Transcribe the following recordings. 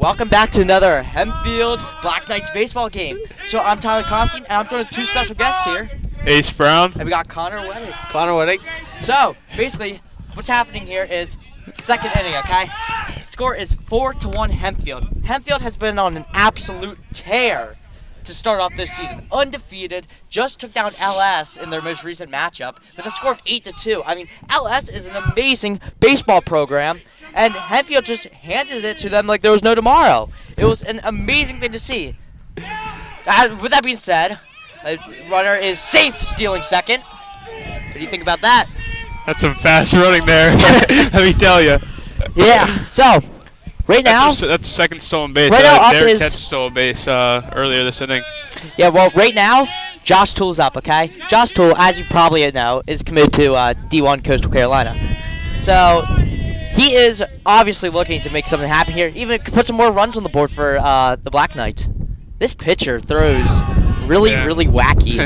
Welcome back to another Hempfield Black Knights baseball game. So I'm Tyler Constein, and I'm joined with two special guests here. Ace Brown. And we got Connor Wettig. So, basically, what's happening here is second inning, okay? Score is 4-1 Hempfield. Hempfield has been on an absolute tear to start off this season. Undefeated, just took down LS in their most recent matchup with a score of 8-2. I mean, LS is an amazing baseball program, and Hempfield just handed it to them like there was no tomorrow. It was an amazing thing to see. With that being said, the runner is safe stealing second. What do you think about that? That's some fast running there. Let me tell you. Yeah. So, right now, that's the second stolen base. Right now, Derek Ketch stole a base earlier this inning. Yeah. Well, right now, Josh Toole's up. Okay. Josh Toole, as you probably know, is committed to D1 Coastal Carolina. So he is obviously looking to make something happen here. Even put some more runs on the board for the Black Knights. This pitcher throws really wacky.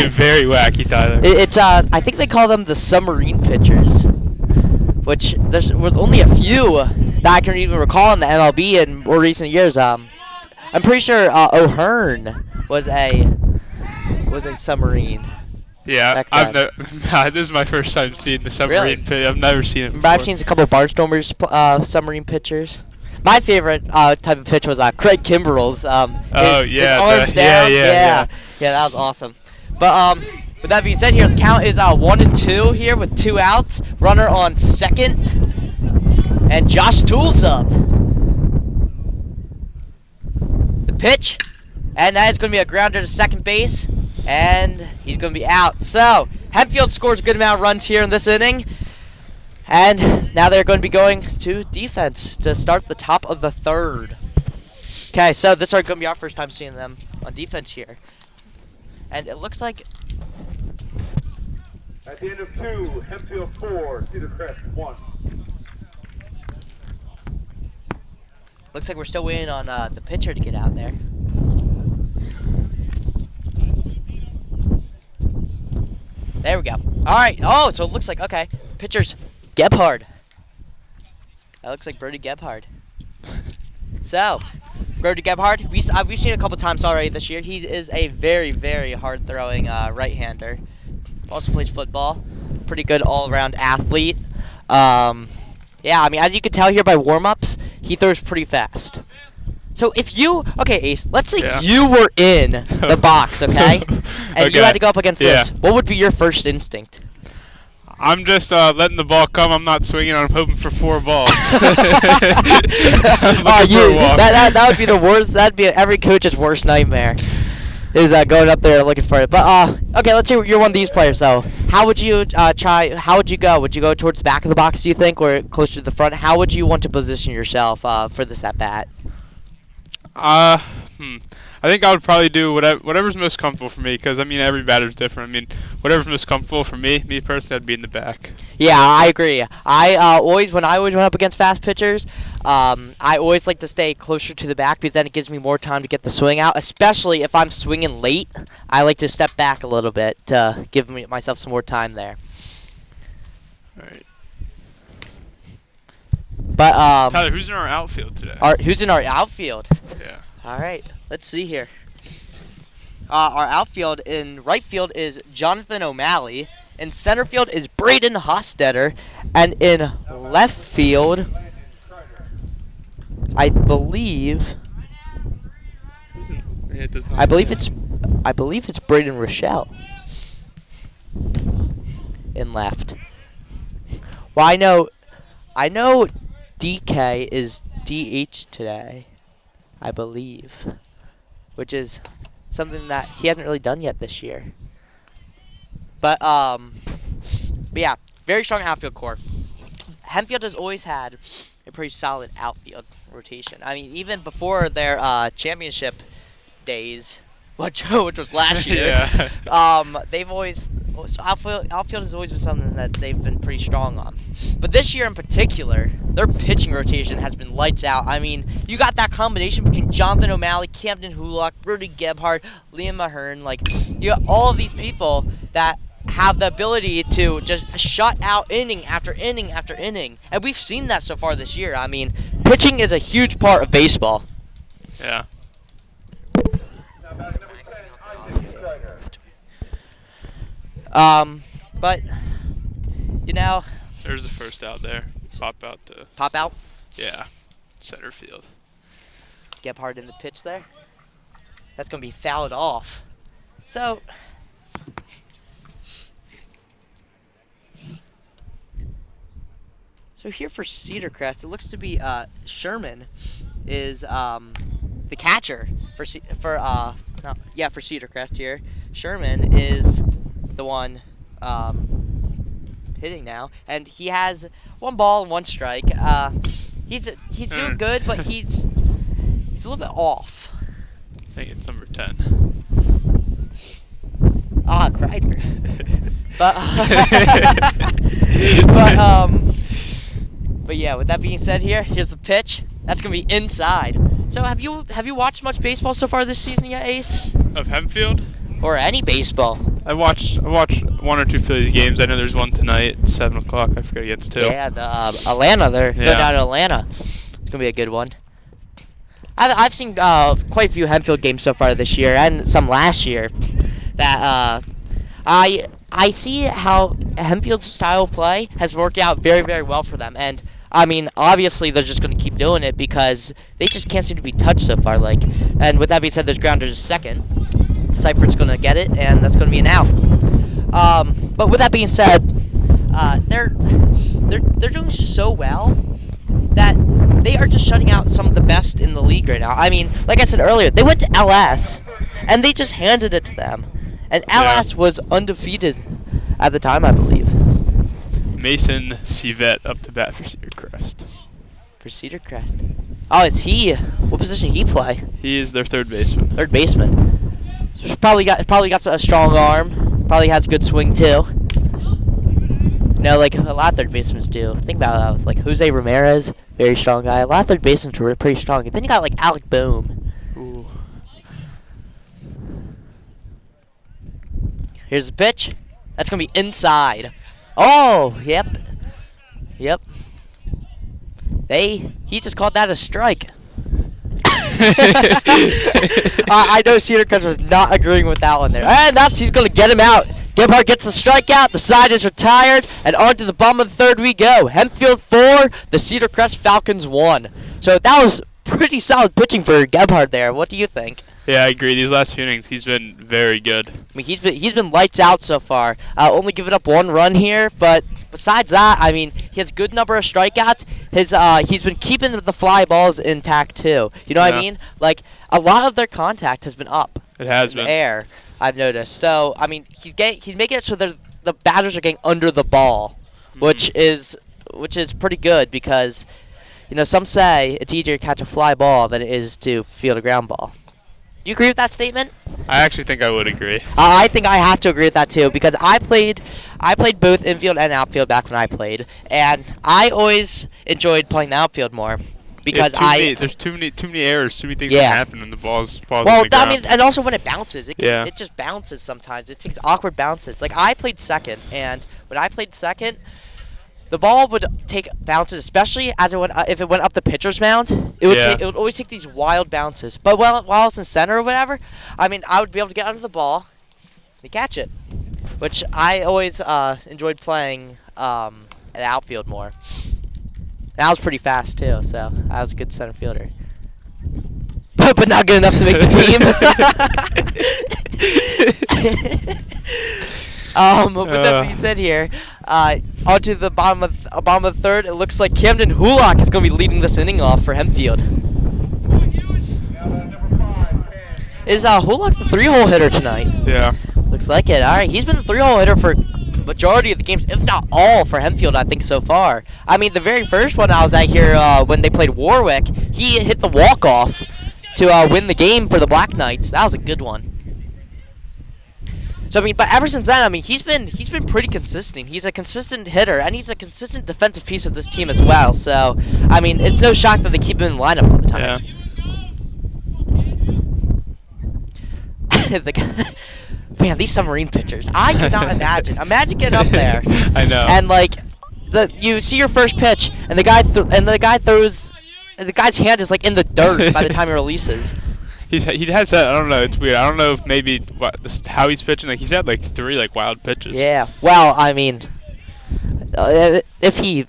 Very wacky, Tyler. It's I think they call them the submarine pitchers, which there's only a few that I can even recall in the MLB in more recent years. I'm pretty sure O'Hearn was a submarine. Yeah, this is my first time seeing the submarine pitch. I've never seen it before. I've seen a couple of Barnstormers submarine pitchers. My favorite type of pitch was Craig Kimbrell's. His arms down. Yeah, that was awesome. But with that being said, here the count is 1-2 here with 2 outs. Runner on second, and Josh Toole's up. The pitch, and that is going to be a grounder to second base, and he's going to be out. So Hempfield scores a good amount of runs here in this inning. And now they're going to be going to defense to start the top of the third. Okay, so this is going to be our first time seeing them on defense here. And it looks like at the end of 2, Hempfield 4, Cedar Crest 1. Looks like we're still waiting on the pitcher to get out there. There we go. All right. Oh, so it looks like, okay, pitcher's Gebhard. That looks like Brody Gebhard. So, Brody Gebhard, we've seen a couple times already this year. He is a very, very hard-throwing right-hander. Also plays football. Pretty good all-around athlete. Yeah, I mean, as you can tell here by warm-ups, he throws pretty fast. So if you, okay, Ace, let's say you were in the box, okay? And you had to go up against this. What would be your first instinct? I'm just letting the ball come. I'm not swinging. I'm hoping for 4 balls. That would be the worst. That'd be every coach's worst nightmare. Is going up there looking for it. But okay, let's say you're one of these players though. How would you try? How would you go? Would you go towards the back of the box? Do you think, or closer to the front? How would you want to position yourself for this at bat? I think I would probably do whatever's most comfortable for me, because I mean every batter's different. I mean whatever's most comfortable for me personally, I'd be in the back. Yeah, I agree. I always went up against fast pitchers, I always like to stay closer to the back because then it gives me more time to get the swing out. Especially if I'm swinging late, I like to step back a little bit to give myself some more time there. All right. But Tyler, who's in our outfield today? Who's in our outfield? Yeah. All right, let's see here. Our outfield in right field is Jonathan O'Malley. In center field is Braden Hostetter. And in left field, I believe it's Braden Rochelle. In left. Well, I know DK is DH today, I believe, which is something that he hasn't really done yet this year. But yeah, very strong outfield core. Hempfield has always had a pretty solid outfield rotation. I mean, even before their championship days, which was last year, they've always outfield has always been something that they've been pretty strong on. But this year in particular, their pitching rotation has been lights out. I mean, you got that combination between Jonathan O'Malley, Camden Hulock, Brody Gebhard, Liam Ahern. Like, you got all of these people that have the ability to just shut out inning after inning after inning. And we've seen that so far this year. I mean, pitching is a huge part of baseball. Yeah. But, you know. There's the first out there. Pop out to. Pop out. Yeah. Center field. Gebhardt in the pitch there. That's going to be fouled off. So. So here for Cedar Crest, it looks to be Sherman is the catcher for Cedar Crest here. Sherman is the one hitting now, and he has 1 ball and 1 strike. He's doing good, but he's a little bit off. I think it's number 10. Kreider. But yeah, with that being said, here's the pitch. That's gonna be inside. So have you watched much baseball so far this season yet, Ace? Of Hempfield? Or any baseball? I watched 1 or 2 Phillies games. I know there's one tonight at 7 o'clock. I forget against 2. Yeah, the Atlanta. They're down in Atlanta. It's gonna be a good one. I've seen quite a few Hempfield games so far this year and some last year. That I see how Hempfield's style of play has worked out very, very well for them. And I mean, obviously they're just going to keep doing it because they just can't seem to be touched so far. And with that being said, there's grounders to second. Seifert's going to get it, and that's going to be an out. But with that being said, they're doing so well that they are just shutting out some of the best in the league right now. I mean, like I said earlier, they went to LS, and they just handed it to them. And LS was undefeated at the time, I believe. Mason Civette up to bat for Cedar Crest. For Cedar Crest. Oh, is he? What position he play? He is their third baseman. Third baseman. So he's probably got a strong arm. Probably has a good swing too. You know, like a lot of third basemen do. Think about it, like Jose Ramirez, very strong guy. A lot of third basemen were pretty strong. And then you got like Alec Bohm. Ooh. Here's the pitch. That's going to be inside. Oh, yep. He just called that a strike. I know Cedar Crest was not agreeing with that one there. And he's going to get him out. Gebhardt gets the strikeout. The side is retired. And on to the bottom of the third we go. Hempfield 4, the Cedar Crest Falcons 1. So that was pretty solid pitching for Gebhardt there. What do you think? Yeah, I agree. These last few innings, he's been very good. I mean, he's been lights out so far. Only giving up 1 run here, but besides that, I mean, he has a good number of strikeouts. He's been keeping the fly balls intact too. You know what I mean? Like a lot of their contact has been up. It has in been. The air. I've noticed. So I mean, he's making it so the batters are getting under the ball, which is pretty good because, you know, some say it's easier to catch a fly ball than it is to field a ground ball. Do you agree with that statement? I actually think I would agree. I think I have to agree with that too because I played both infield and outfield back when I played, and I always enjoyed playing the outfield more because there's too many errors, too many things that happen when the balls on the ground. I mean, and also when it bounces, it Yeah. just bounces sometimes. It takes awkward bounces. Like I played second, and when I played second, the ball would take bounces, especially if it went up the pitcher's mound. It would always take these wild bounces. But while I was in center or whatever, I mean, I would be able to get under the ball and catch it, which I always enjoyed playing at outfield more. And I was pretty fast too, so I was a good center fielder. But not good enough to make the team. With that being said here, onto the bottom of the third, it looks like Camden Hulock is going to be leading this inning off for Hempfield. Is Hulock the 3-hole hitter tonight? Yeah. Looks like it. All right, he's been the 3-hole hitter for majority of the games, if not all, for Hempfield, I think, so far. I mean, the very first one I was at here when they played Warwick, he hit the walk-off to win the game for the Black Knights. That was a good one. So I mean, but ever since then, I mean, he's been pretty consistent. He's a consistent hitter, and he's a consistent defensive piece of this team as well. So I mean, it's no shock that they keep him in the lineup all the time. Yeah. Man, these submarine pitchers. I cannot imagine. Imagine getting up there. I know. And like, you see your first pitch, and the guy throws, and the guy's hand is like in the dirt by the time he releases. He has that. I don't know. It's weird. I don't know if maybe how he's pitching. Like he's had like 3 like wild pitches. Yeah. Well, I mean, if he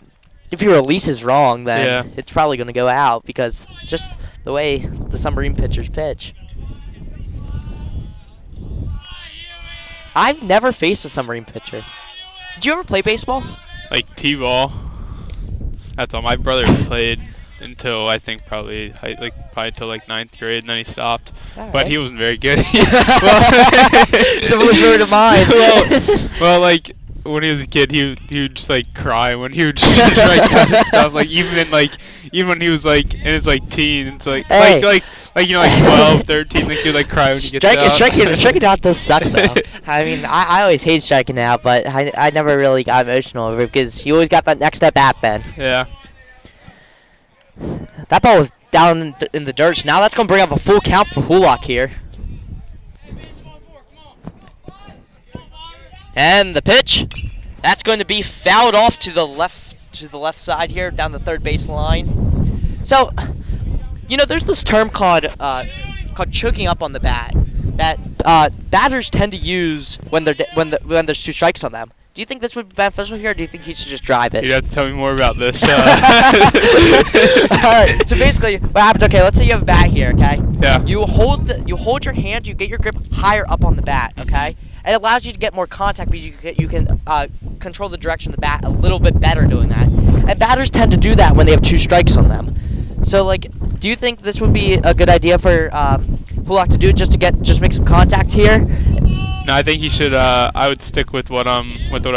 releases wrong, then it's probably going to go out because just the way the submarine pitchers pitch. I've never faced a submarine pitcher. Did you ever play baseball? Like T-ball. That's all. My brother played until I think probably until like 9th grade, and then he stopped. All But right. he wasn't very good. Similar story to mine. well, like when he was a kid, he would just like cry when he would just write down his stuff. Like even when he was like in his like teens, like Hey. like 12, 13, like he would like cry when he gets out. Striking out does suck though. I mean, I always hate striking out, but I never really got emotional over it because you always got that next step at then. Yeah. That ball was down in the dirt. So now that's going to bring up a full count for Hulock here. And the pitch, that's going to be fouled off to the left side here, down the third base line. So, there's this term called choking up on the bat that batters tend to use when there's 2 strikes on them. Do you think this would be beneficial here, or do you think he should just drive it? You'd have to tell me more about this. All right. So basically, what happens? Okay, let's say you have a bat here. Okay. Yeah. You hold your hand. You get your grip higher up on the bat. Okay. And it allows you to get more contact because you can control the direction of the bat a little bit better doing that. And batters tend to do that when they have 2 strikes on them. So like, do you think this would be a good idea for Hulock to do just to make some contact here? No, I think he should. I would stick with what I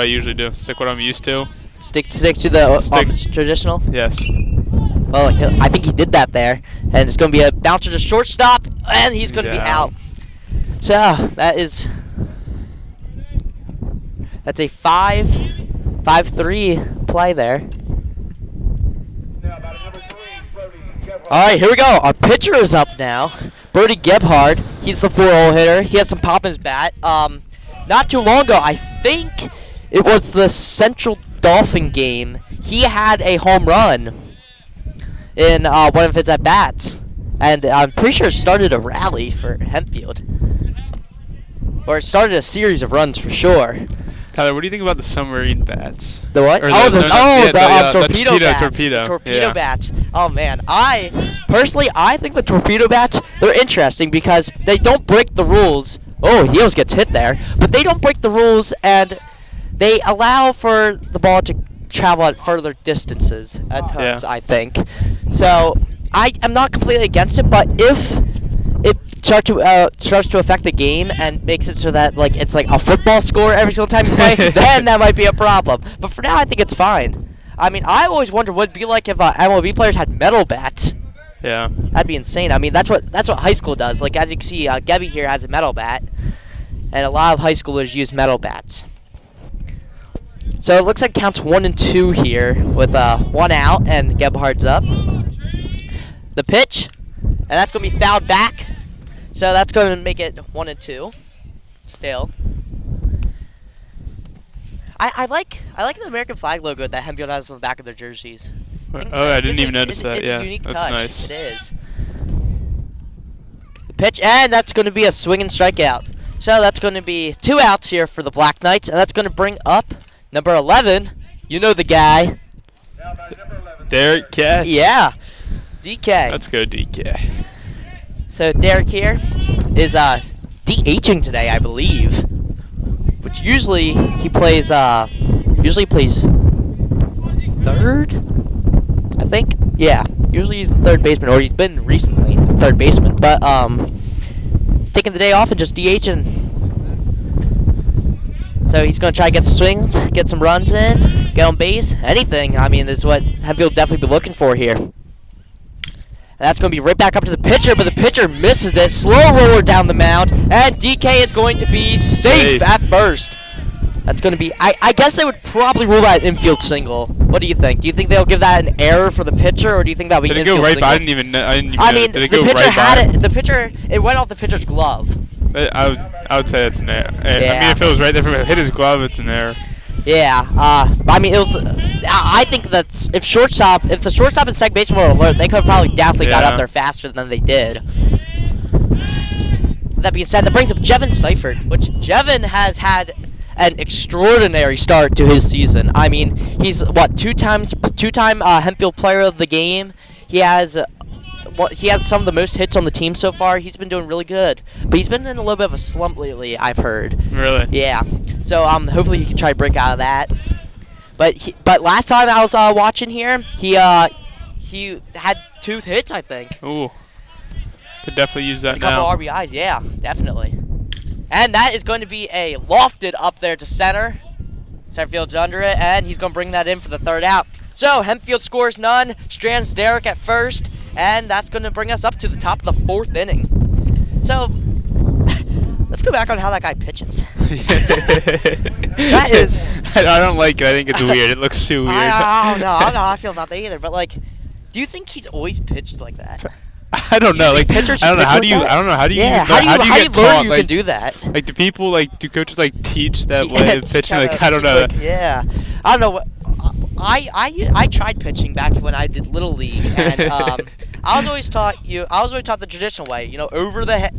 usually do. Stick what I'm used to. Stick to the traditional. Yes. Well, I think he did that there, and it's going to be a bouncer to shortstop, and he's going to be out. So that's a 5-3 play there. All right, here we go. Our pitcher is up now. Brody Gebhard. He's the 4-hole hitter. He has some pop in his bat. Not too long ago, I think it was the Central Dolphin game. He had a home run in one of his at-bats. And I'm pretty sure it started a rally for Hempfield. Or it started a series of runs for sure. Tyler, what do you think about the submarine bats? The what? Or The torpedo bats. Torpedo. The torpedo bats. Oh man, I think the torpedo bats, they're interesting because they don't break the rules. Oh, he almost gets hit there, but they don't break the rules and they allow for the ball to travel at further distances at times. I think. So I am not completely against it, but if it starts to affect the game and makes it so that like it's like a football score every single time you play, then that might be a problem. But for now, I think it's fine. I mean, I always wondered what it'd be like if MLB players had metal bats. Yeah. That'd be insane. I mean, that's what high school does. Like as you can see, Gebby here has a metal bat, and a lot of high schoolers use metal bats. So it looks like it counts 1 and 2 here with 1 out and Gebhard's up. The pitch, and that's going to be fouled back. So that's going to make it 1 and 2. Still, I like the American flag logo that Hempfield has on the back of their jerseys. I didn't even notice that. It's Yeah, a unique that's touch. nice. It is. The pitch, and that's going to be a swing and strikeout. So that's going to be 2 outs here for the Black Knights, and that's going to bring up number 11. You know the guy. Derek Cash. Yeah, DK. Let's go, DK. So Derek here is DHing today, I believe. Which usually he plays third, I think. Yeah, usually he's the third baseman, or he's been recently third baseman. But he's taking the day off and just DHing. So he's gonna try to get some swings, get some runs in, get on base, anything. I mean, is what Hempfield will definitely be looking for here. And that's going to be right back up to the pitcher, but the pitcher misses it. Slow roller down the mound, and DK is going to be safe at first. That's going to be, I guess they would probably rule that infield single. What do you think? Do you think they'll give that an error for the pitcher, or do you think that'll be infield single? Did it go right by? I didn't even know. I mean, the pitcher had it. The pitcher, it went off the pitcher's glove. I would say it's an error. I Yeah. mean, if it was right there, if it hit his glove, it's an error. Yeah. I mean, it was. I think that's if the shortstop and second baseman were alert, they could have probably definitely got Yeah. up there faster than they did. That being said, that brings up Jevin Seifert, which Jevin has had an extraordinary start to his season. I mean, he's two-time Hempfield Player of the Game. He has some of the most hits on the team so far. He's been doing really good, but he's been in a little bit of a slump lately, I've heard. Really? Yeah. So hopefully he can try to break out of that. But last time I was watching here, he had 2 hits, I think. Ooh. Could definitely use that A couple now. RBIs, yeah, definitely. And that is going to be a lofted up there to center. Center field's under it, and he's going to bring that in for the 3rd out. So Hempfield scores none, strands Derek at first, and that's going to bring us up to the top of the 4th inning. So let's go back on how that guy pitches. That is. I don't like it. I think it's weird. It looks too weird. I don't know how I feel about that either. But like, do you think he's always pitched like that? I don't know. Like, Pitchers I don't know. pitch How like do you? that? I don't know. How do you? Yeah, How do you learn get taught? you Like, can do that? like, do people do coaches like teach that way of pitching? Like, I don't know. Yeah, I don't know what. I tried pitching back when I did Little League, and I was always taught the traditional way. You know, over the head,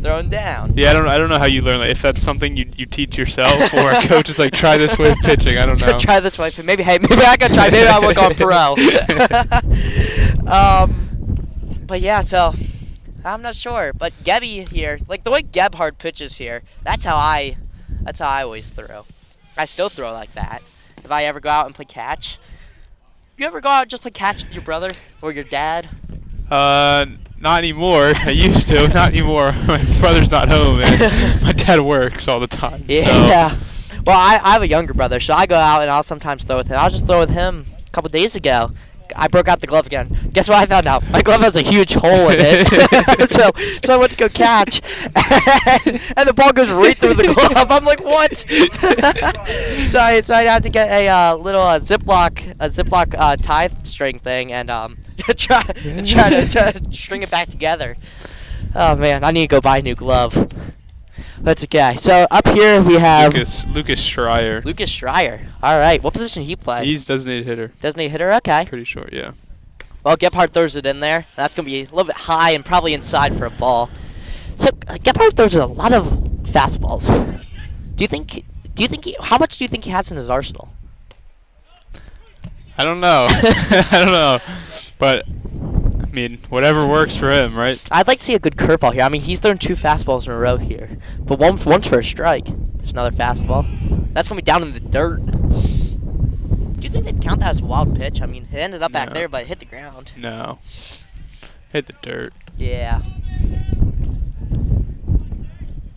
thrown down. Yeah, I don't know how you learn. Like, if that's something you teach yourself, or a coach is like, try this way of pitching. I don't know. Try this way. Maybe I can try. Maybe I'll work on pro. But yeah, so I'm not sure. But Gebby here, like the way Gebhard pitches here, that's how I always throw. I still throw like that. If I ever go out and play catch, you ever go out and just play catch with your brother or your dad? Not anymore. I used to. Not anymore. My brother's not home, and my dad works all the time. Yeah. Well, I have a younger brother, so I go out and I'll sometimes throw with him. I was just throwing with him a couple days ago. I broke out the glove again. Guess what I found out? My glove has a huge hole in it. so I went to go catch, and the ball goes right through the glove. I'm like, what? so I had to get a little Ziploc tie string thing and try to string it back together. Oh man, I need to go buy a new glove. That's okay. So up here we have Lucas Schreier. Lucas Schreier. All right. What position he play? He's designated hitter. Designated hitter. Okay. Pretty sure, yeah. Well, Gebhard throws it in there. That's going to be a little bit high and probably inside for a ball. So Gebhard throws a lot of fastballs. How much do you think he has in his arsenal? I don't know. I don't know. But, I mean, whatever works for him, right? I'd like to see a good curveball here. I mean, he's thrown 2 fastballs in a row here. But once for a strike. There's another fastball. That's going to be down in the dirt. Do you think they'd count that as a wild pitch? I mean, it ended up back No. there, but it hit the ground. No. Hit the dirt. Yeah.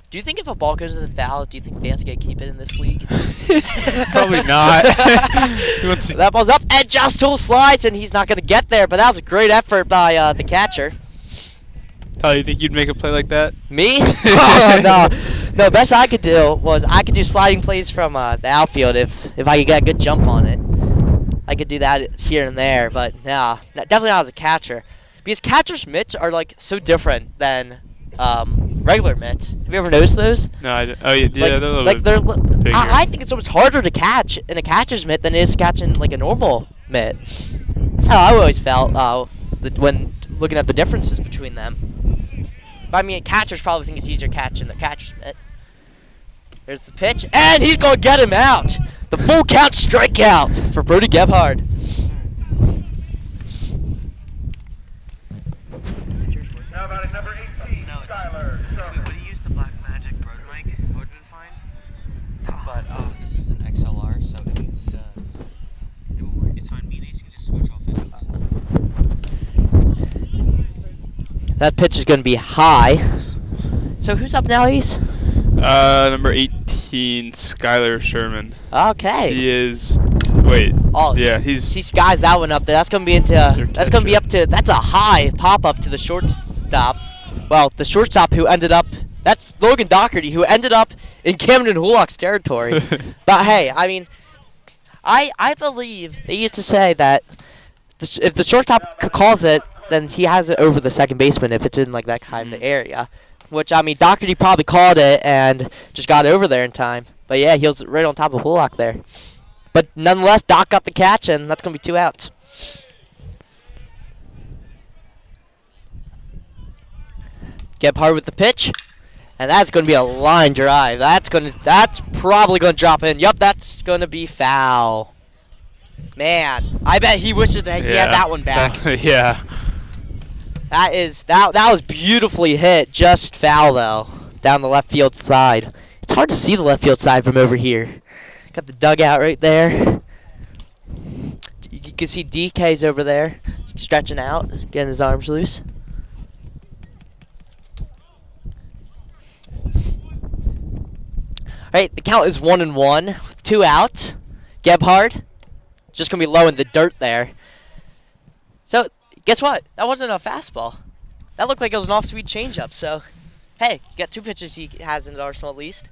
Do you think if a ball goes to the foul, do you think fans get to keep it in this league? Probably not. He wants to- That ball's up, and Justool slides, and he's not going to get there, but that was a great effort by the catcher. Tyler, you think you'd make a play like that? Me? Oh, no. No, best I could do was I could do sliding plays from the outfield if I could get a good jump on it. I could do that here and there, but no, definitely not as a catcher. Because catcher's mitts are like so different than regular mitts. Have you ever noticed those? No, oh yeah, they're a little bit they're bigger. I think it's almost harder to catch in a catcher's mitt than it is to catch in like a normal mitt. That's how I always felt when looking at the differences between them. But I mean, catchers probably think it's easier to catch in the catcher's mitt. There's the pitch, and he's going to get him out. The full count strikeout for Brody Gebhard. Now about at number 18, Skyler. Would he use the Black Magic Road mic? Would have been fine. But this is an XLR, so it needs it won't work. It's fine. Me and Ace can just switch off it. That pitch is going to be high. So who's up now, Ace? Number 18, Skylar Sherman. Okay. He is. Wait. Oh, Yeah, he he's. skies that one up there. That's gonna be into. That's gonna be catcher. up to. That's a high pop up to the shortstop. Well, the shortstop who ended up. That's Logan Doherty, who ended up in Camden Hulock's territory. But hey, I mean, I believe they used to say that if the shortstop calls it, then he has it over the second baseman if it's in like that kind of area. Which, I mean, Doherty probably called it and just got over there in time. But yeah, he was right on top of Bullock there. But nonetheless, Doc got the catch, and that's going to be 2 outs. Gebhardt with the pitch. And that's going to be a line drive. That's probably going to drop in. Yup, that's going to be foul. Man, I bet he wishes that he had that one back. Yeah. That was beautifully hit. Just foul though, down the left field side. It's hard to see the left field side from over here. Got the dugout right there. You can see DK's over there, stretching out, getting his arms loose. All right, the count is 1-1, 2 outs. Gebhardt just gonna be low in the dirt there. So guess what? That wasn't a fastball. That looked like it was an off-speed changeup. So, hey, you got 2 pitches he has in his arsenal at least.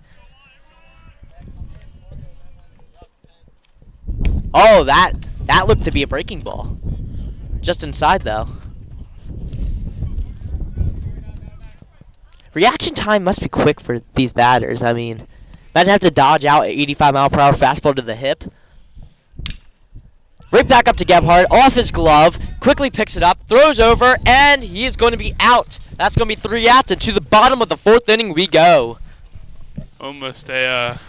Oh, that looked to be a breaking ball. Just inside though. Reaction time must be quick for these batters. I mean, imagine having to dodge out an 85-mile-per-hour fastball to the hip. Right back up to Gebhardt, off his glove, quickly picks it up, throws over, and he is going to be out. That's going to be 3 outs, and to the bottom of the 4th inning we go. Almost I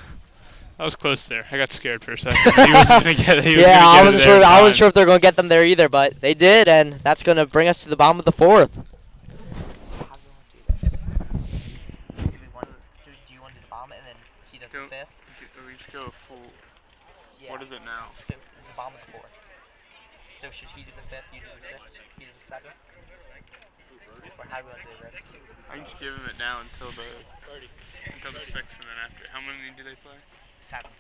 was close there. I got scared for a second. He wasn't going to get it. Yeah, I wasn't sure if they're going to get them there either, but they did, and that's going to bring us to the bottom of the 4th. Do you want to do the bomb and then he does the 5th? We should go full. Yeah. What is it now? So it's the bottom of the 4th. So should he do the 5th, you do the 6th, he do the 7th? Or how do we want to do this? I can just give him it now until the 6th, and then after. How many do they play? 7.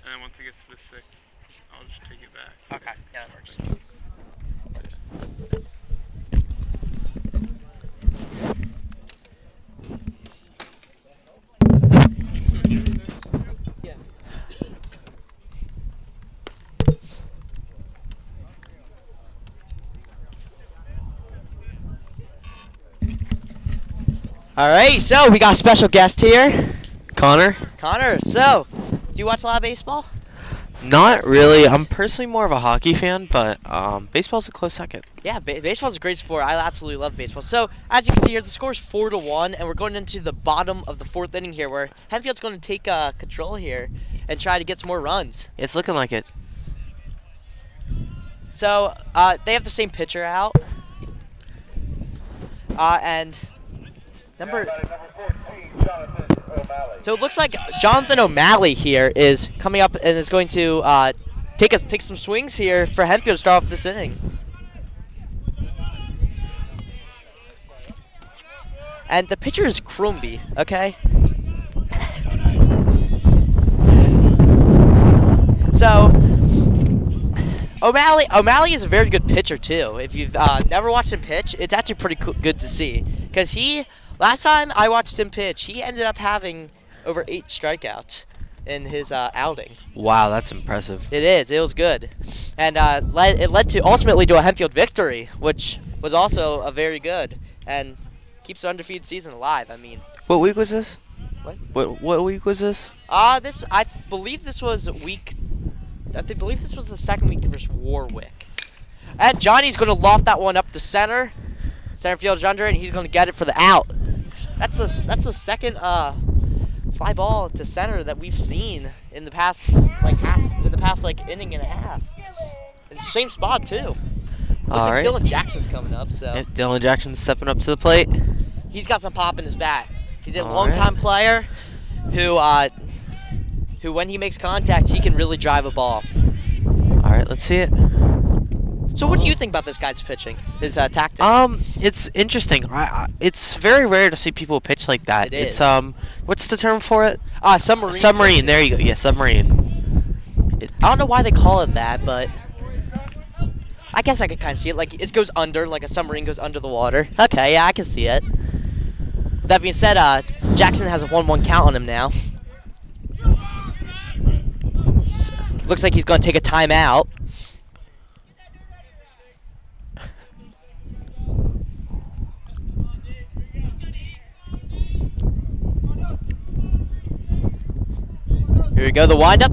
And then once it gets to the 6th, I'll just take it back. Okay, yeah, that works. All right, so we got a special guest here. Connor? Connor, so, do you watch a lot of baseball? Not really. I'm personally more of a hockey fan, but baseball's a close second. Yeah, baseball's a great sport. I absolutely love baseball. So, as you can see here, the score is 4-1, and we're going into the bottom of the 4th inning here, where Hempfield's going to take control here and try to get some more runs. It's looking like it. So, they have the same pitcher out. And number 14, Jonathan O'Malley. So it looks like Jonathan O'Malley here is coming up and is going to take some swings here for Hempfield to start off this inning. And the pitcher is Crumby, okay? So O'Malley is a very good pitcher too. If you've never watched him pitch, it's actually pretty good to see. Because last time I watched him pitch, he ended up having over 8 strikeouts in his outing. Wow, that's impressive. It is. It was good. And it led to ultimately to a Hempfield victory, which was also a very good and keeps the undefeated season alive. I mean, What week was this? What? What week was this? I believe this was the 2nd week versus Warwick. And Johnny's going to loft that one up to center. Center field's under it, and he's going to get it for the out. That's the second fly ball to center that we've seen in the past inning and a half. It's the same spot too. Looks All like right. Dylan Jackson's coming up, so Yep, Dylan Jackson's stepping up to the plate. he's got some pop in his bat. He's a All long-time player who when he makes contact, he can really drive a ball. All right, let's see it. So what do you think about this guy's pitching, his tactics? It's interesting. It's very rare to see people pitch like that. It is. It's what's the term for it? Submarine. Submarine. There you go. Yeah, submarine. I don't know why they call it that, but I guess I could kind of see it. Like, it goes under, like a submarine goes under the water. Okay, yeah, I can see it. That being said, Jackson has a 1-1 count on him now. Looks like he's going to take a timeout. Here we go, the windup.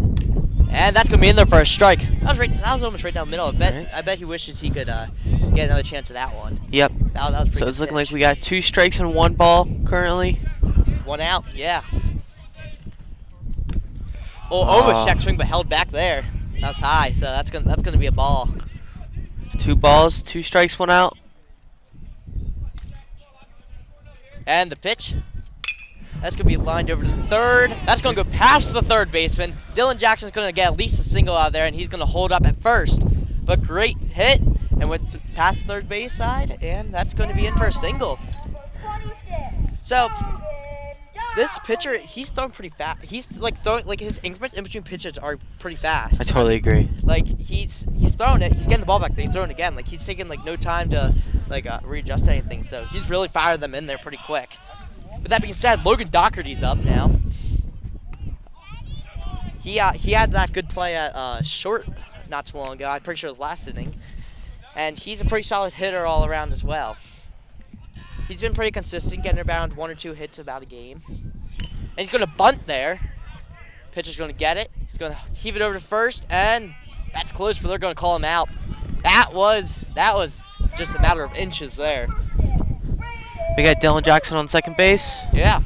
And that's going to be in there for a strike. That was almost right down the middle. I bet he wishes he could get another chance of that one. Yep. That was pretty So good it's looking pitch. like we got 2 strikes and 1 ball currently. 1 out, yeah. Oh, almost check swing, but held back there. That's high, so that's gonna be a ball. 2 balls, 2 strikes, 1 out. And the pitch. That's going to be lined over to the third. That's going to go past the third baseman. Dylan Jackson's going to get at least a single out there, and he's going to hold up at first. But great hit, and went past third base side, and that's going to be in for a single. So, this pitcher, he's throwing pretty fast. He's throwing his increments in between pitches are pretty fast. I totally agree. He's throwing it. He's getting the ball back. Then he's throwing it again. He's taking no time to readjust anything. So he's really firing them in there pretty quick. With that being said, Logan Doherty's up now. He had that good play at short not too long ago. I'm pretty sure it was last inning. And he's a pretty solid hitter all around as well. He's been pretty consistent, getting around 1 or 2 hits about a game. And he's going to bunt there. Pitcher's going to get it. He's going to heave it over to first, and that's close, but they're going to call him out. That was just a matter of inches there. We got Dylan Jackson on second base. Yeah.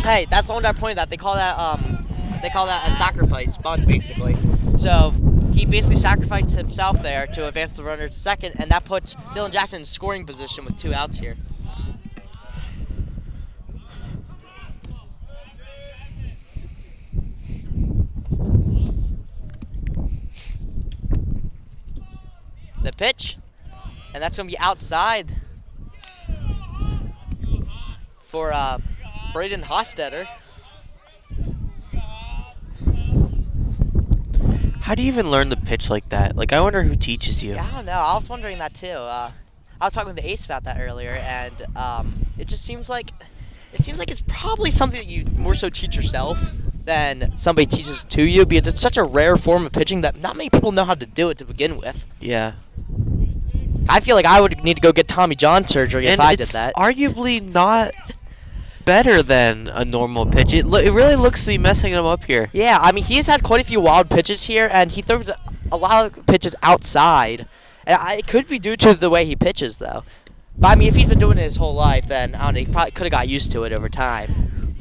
Hey, that's the one that I pointed at. They call that a sacrifice bunt, basically. So he basically sacrificed himself there to advance the runner to second, and that puts Dylan Jackson in scoring position with 2 outs here. The pitch, and that's going to be outside for Braden Hostetter. How do you even learn the pitch like that? I wonder who teaches you. Yeah, I don't know. I was wondering that too. I was talking with the ace about that earlier, and it just seems like it's probably something that you more so teach yourself than somebody teaches to you, because it's such a rare form of pitching that not many people know how to do it to begin with. Yeah. I feel like I would need to go get Tommy John surgery if I did that. Arguably not better than a normal pitch. It really looks to be messing him up here. Yeah, I mean, he's had quite a few wild pitches here, and he throws a lot of pitches outside. And it could be due to the way he pitches, though. But, I mean, if he's been doing it his whole life, then, I don't know, he probably could have got used to it over time.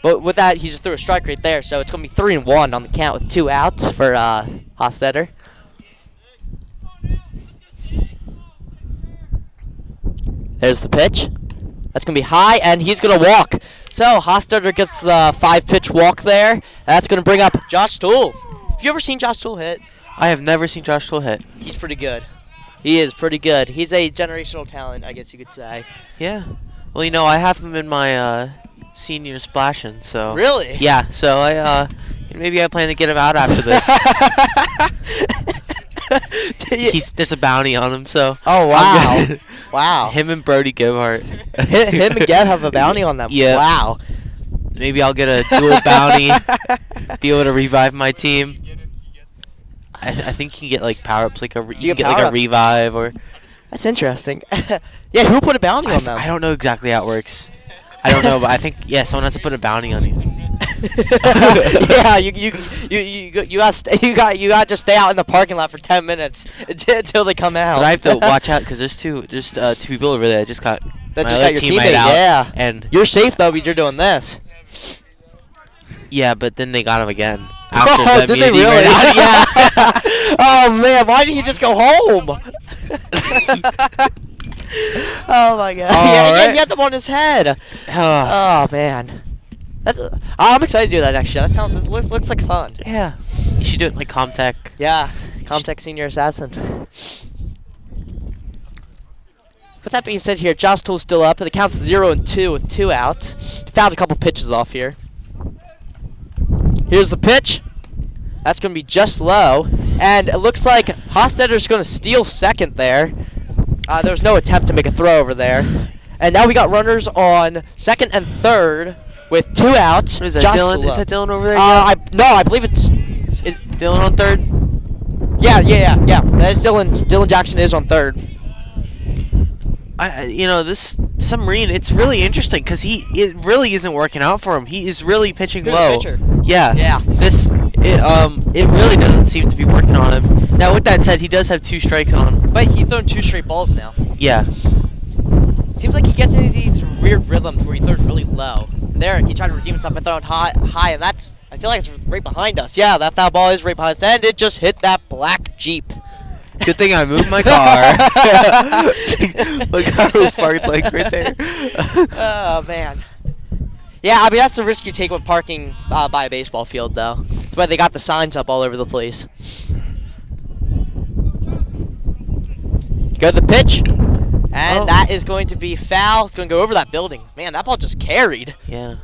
But with that, he just threw a strike right there, so it's going to be 3-1 on the count with 2 outs for Hostetter. There's the pitch. That's going to be high, and he's going to walk. So, Hostetter gets the 5-pitch walk there. And that's going to bring up Josh Toole. Have you ever seen Josh Toole hit? I have never seen Josh Toole hit. He's pretty good. He is pretty good. He's a generational talent, I guess you could say. Yeah. Well, I have him in my senior splashing, so. Really? Yeah, so maybe I plan to get him out after this. There's a bounty on him, so. Oh, wow. Wow. Him and Brody Gebhardt. Him and Geb have a bounty on them. Yeah. Wow. Maybe I'll get a dual bounty, be able to revive my team. I think you can get power-ups, you can get a revive or. That's interesting. Yeah, who put a bounty on them? I don't know exactly how it works. I don't know, but I think someone has to put a bounty on you. Yeah, you got to stay out in the parking lot for 10 minutes until they come out. But I have to watch out because there's two people over there that just got that my just other got your teammate teammate. out, Yeah, and you're safe though because you're doing this. Yeah, but then they got him again. After Oh, did they really? Yeah. Oh man, why didn't he just go home? Oh my god. Yeah, he had them on his head. Oh man. I'm excited to do that next year. That looks like fun. Yeah. You should do it like Comtech. Yeah, Comtech Senior Assassin. With that being said here, Josh Toole's still up. The count's 0-2 with 2 outs. Fouled a couple pitches off here. Here's the pitch. That's going to be just low. And it looks like Hostetter's going to steal second there. There was no attempt to make a throw over there. And now we got runners on second and third with 2 outs. Is that Josh Dylan? Toole Is that Dylan over there? No, I believe it's Dylan on third? Yeah. That is Dylan. Dylan Jackson is on third. This submarine, it's really interesting because it really isn't working out for him. He is really pitching Who's low. the pitcher? Yeah. Yeah. It really doesn't seem to be working on him. Now, with that said, he does have 2 strikes on him. But he's thrown 2 straight balls now. Yeah. Seems like he gets into these weird rhythms where he throws really low. And there, he tried to redeem himself by throwing high, and that's, I feel like it's right behind us. Yeah, that foul ball is right behind us, and it just hit that black Jeep. Good thing I moved my car. My car was parked like right there. Oh, man. Yeah, I mean, that's the risk you take with parking by a baseball field, though. That's why they got the signs up all over the place. Go to the pitch. And that is going to be foul. It's going to go over that building. Man, that ball just carried. Yeah.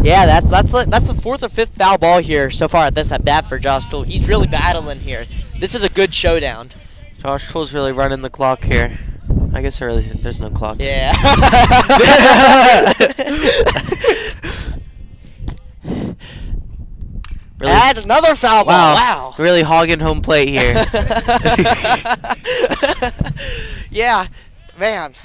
Yeah, that's the 4th or 5th foul ball here so far at this at bat for Josh Toole. He's really battling here. This is a good showdown. Josh Toole's really running the clock here. I guess there's no clock. Yeah. Really? And another foul ball. Wow. Really hogging home plate here. Yeah, man.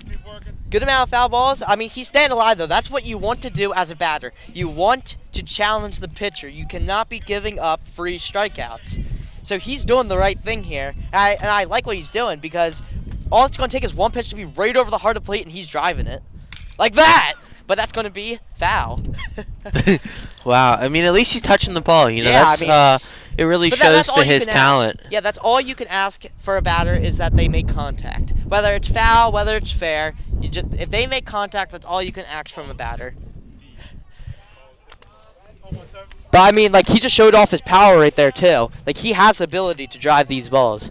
Keep working. Good amount of foul balls. I mean, he's staying alive, though. That's what you want to do as a batter. You want to challenge the pitcher. You cannot be giving up free strikeouts. So he's doing the right thing here. And I like what he's doing because all it's going to take is one pitch to be right over the heart of the plate, and he's driving it. Like that! But that's going to be foul. Wow. I mean, at least he's touching the ball. You know, Yeah, that's, I mean, it really But shows that's all to you his can talent. ask. Yeah, that's all you can ask for a batter is that they make contact. Whether it's foul, whether it's fair, if they make contact, that's all you can ask from a batter. But I mean, like, he just showed off his power right there too. Like, he has the ability to drive these balls.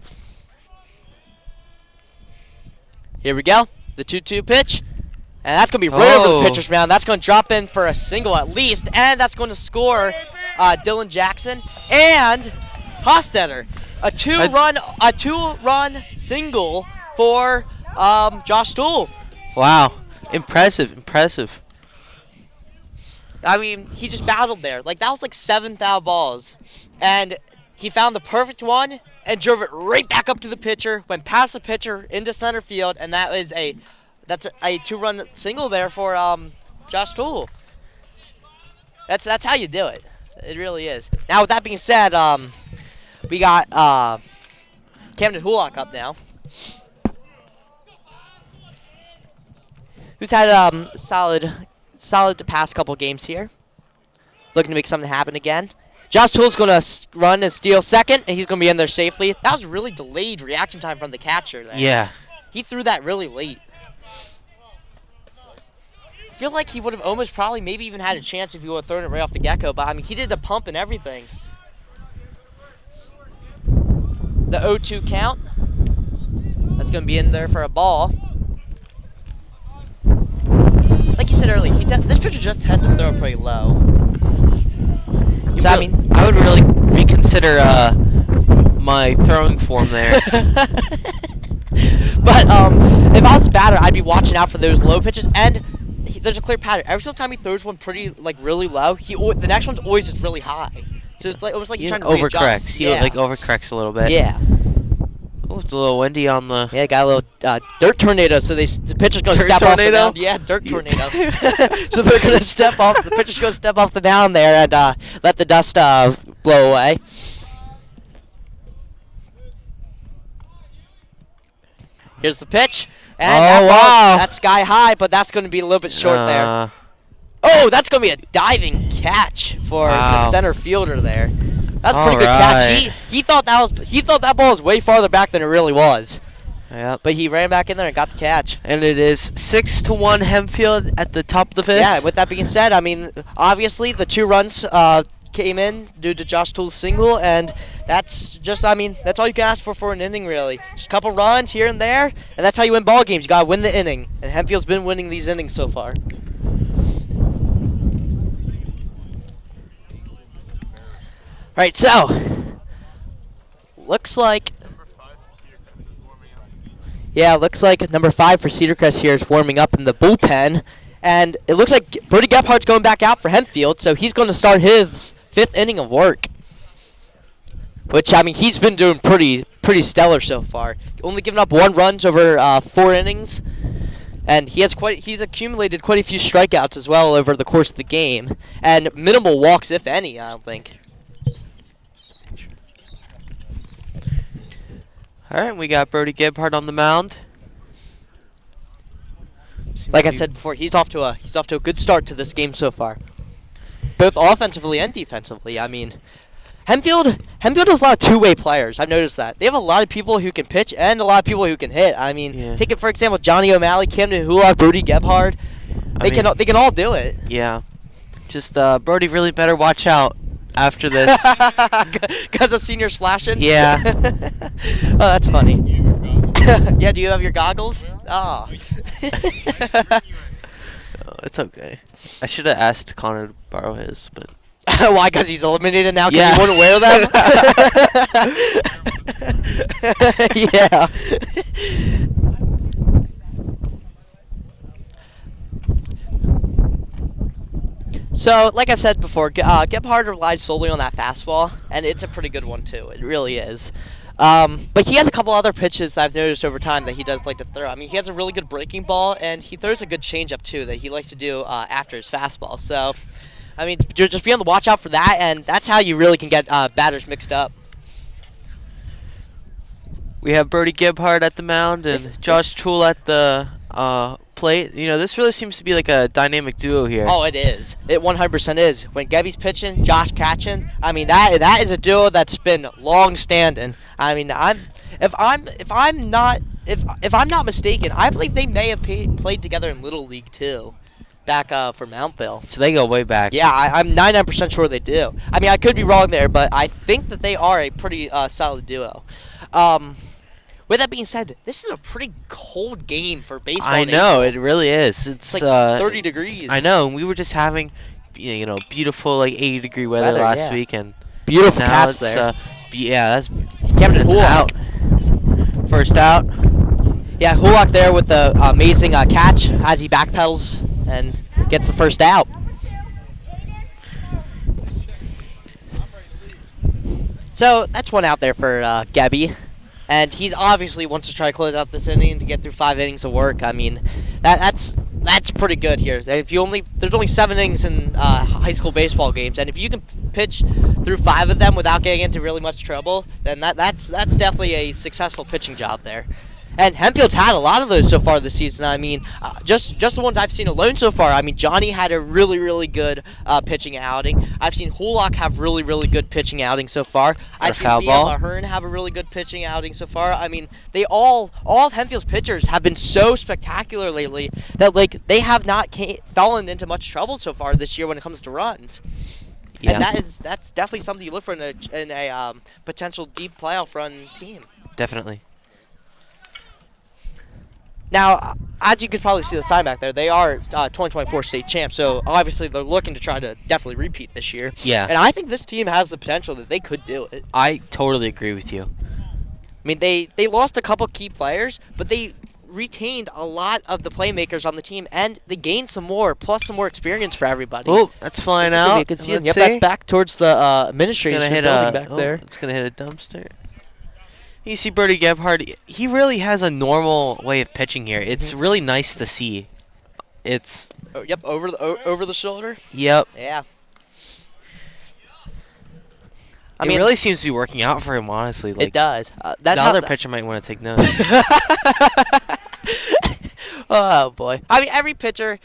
Here we go, the 2-2 pitch. And that's going to be right over the pitcher's mound. That's going to drop in for a single at least. And that's going to score Dylan Jackson and Hostetter. A two-run single for Josh Toole. Wow. Impressive. I mean, he just battled there. Like, that was like 7 foul balls. And he found the perfect one and drove it right back up to the pitcher, went past the pitcher into center field, and that's a 2-run single there for Josh Toole. That's how you do it. It really is. Now, with that being said, we got Camden Hulock up now, who's had solid the past couple games here. Looking to make something happen again. Josh Toole's going to run and steal second, and he's going to be in there safely. That was really delayed reaction time from the catcher there. Yeah. He threw that really late. I feel like he would have almost probably maybe even had a chance if he would have thrown it right off the get-go, but I mean, he did the pump and everything. The 0-2 count. That's going to be in there for a ball. Like you said earlier, this pitcher just tends to throw it pretty low. So, I mean, I would really reconsider my throwing form there. But if I was a batter, I'd be watching out for those low pitches, and there's a clear pattern. Every single time he throws one really low, the next one's always just really high. So it's like almost like he's trying to overcorrects. readjust. He overcorrects a little bit. Yeah. Oh, it's a little windy on the. Yeah, got a little dirt tornado. So the pitcher's gonna Dirt step off the tornado? mound. Yeah, dirt tornado. So they're gonna step off. The pitcher's gonna step off the mound there and let the dust blow away. Here's the pitch. And that's sky high, but that's going to be a little bit short there. Oh, that's going to be a diving catch for the center fielder there. That's a pretty good catch. He thought that ball was way farther back than it really was. Yep. But he ran back in there and got the catch. And it is 6-1 Hempfield at the top of the 5th. Yeah, with that being said, I mean, obviously the 2 runs came in due to Josh Toole's single, and that's all you can ask for an inning, really. Just a couple runs here and there, and that's how you win ball games. You got to win the inning, and Hempfield's been winning these innings so far. All right, so looks like number 5 for Cedar Crest here is warming up in the bullpen, and it looks like Brody Gephardt's going back out for Hempfield, so he's going to start his 5th inning of work, which, I mean, he's been doing pretty stellar so far. Only giving up 1 run over 4 innings, And he's accumulated quite a few strikeouts as well over the course of the game, and minimal walks, if any, I don't think. All right, we got Brody Gebhardt on the mound. Like I said before, he's off to a good start to this game so far, both offensively and defensively. I mean, Hempfield has a lot of two-way players. I've noticed that. They have a lot of people who can pitch and a lot of people who can hit. I mean, take it for example, Johnny O'Malley, Camden Hulock, Brody Gebhardt. They can all do it. Yeah. Just Brody really better watch out after this. Because the senior splashing? Yeah. Oh, that's funny. Yeah, do you have your goggles? Oh. It's okay. I should have asked Connor to borrow his, but... Why? Because he's eliminated now because Yeah. he wouldn't wear them? Yeah. So, like I've said before, Gebhardt relies solely on that fastball, and it's a pretty good one, too. It really is. But he has a couple other pitches I've noticed over time that he does like to throw. I mean, he has a really good breaking ball, and he throws a good changeup, too, that he likes to do after his fastball. So, I mean, just be on the watch out for that, and that's how you really can get batters mixed up. We have Brody Gebhardt at the mound and Josh Toole at the plate. You know, this really seems to be like a dynamic duo here. Oh, it is. It 100% is. When Gebby's pitching, Josh catching. I mean, that is a duo that's been long standing. I mean, if I'm not mistaken, I believe they may have played together in Little League too, back for Mountville. So they go way back. Yeah, I'm 99% sure they do. I mean, I could be wrong there, but I think that they are a pretty solid duo. With that being said, this is a pretty cold game for baseball. I know, it really is. It's like 30 degrees. I know, and we were just having, beautiful 80-degree weather last week, and beautiful now cats it's, there. That's Camden Hulock out. First out. Yeah, Hulock there with the amazing catch as he backpedals and gets the first out. So that's one out there for Gebby. And he's obviously wants to try to close out this inning to get through 5 innings of work. I mean, that's pretty good here. There's only 7 innings in high school baseball games, and if you can pitch through 5 of them without getting into really much trouble, then that's definitely a successful pitching job there. And Hempfield's had a lot of those so far this season. I mean, just the ones I've seen alone so far. I mean, Johnny had a really, really good pitching outing. I've seen Hulock have really, really good pitching outing so far. I've seen Liam Ahern have a really good pitching outing so far. I mean, all of Hempfield's pitchers have been so spectacular lately that they have not fallen into much trouble so far this year when it comes to runs. Yeah. And that's definitely something you look for in a potential deep playoff run team. Definitely. Now, as you could probably see the sign back there, they are 2024 state champs, so obviously they're looking to try to definitely repeat this year. Yeah. And I think this team has the potential that they could do it. I totally agree with you. I mean, they lost a couple key players, but they retained a lot of the playmakers on the team, and they gained some more, plus some more experience for everybody. Oh, that's flying out. You can see it. Yep, that's back towards the administration building back there. It's going to hit a dumpster. You see Brody Gebhardt, he really has a normal way of pitching here. It's really nice to see. It's yep, over the shoulder. Yep. Yeah. I mean, it really seems to be working out for him, honestly. It does. That's the other pitcher might want to take notes. Oh boy. I mean, every pitcher,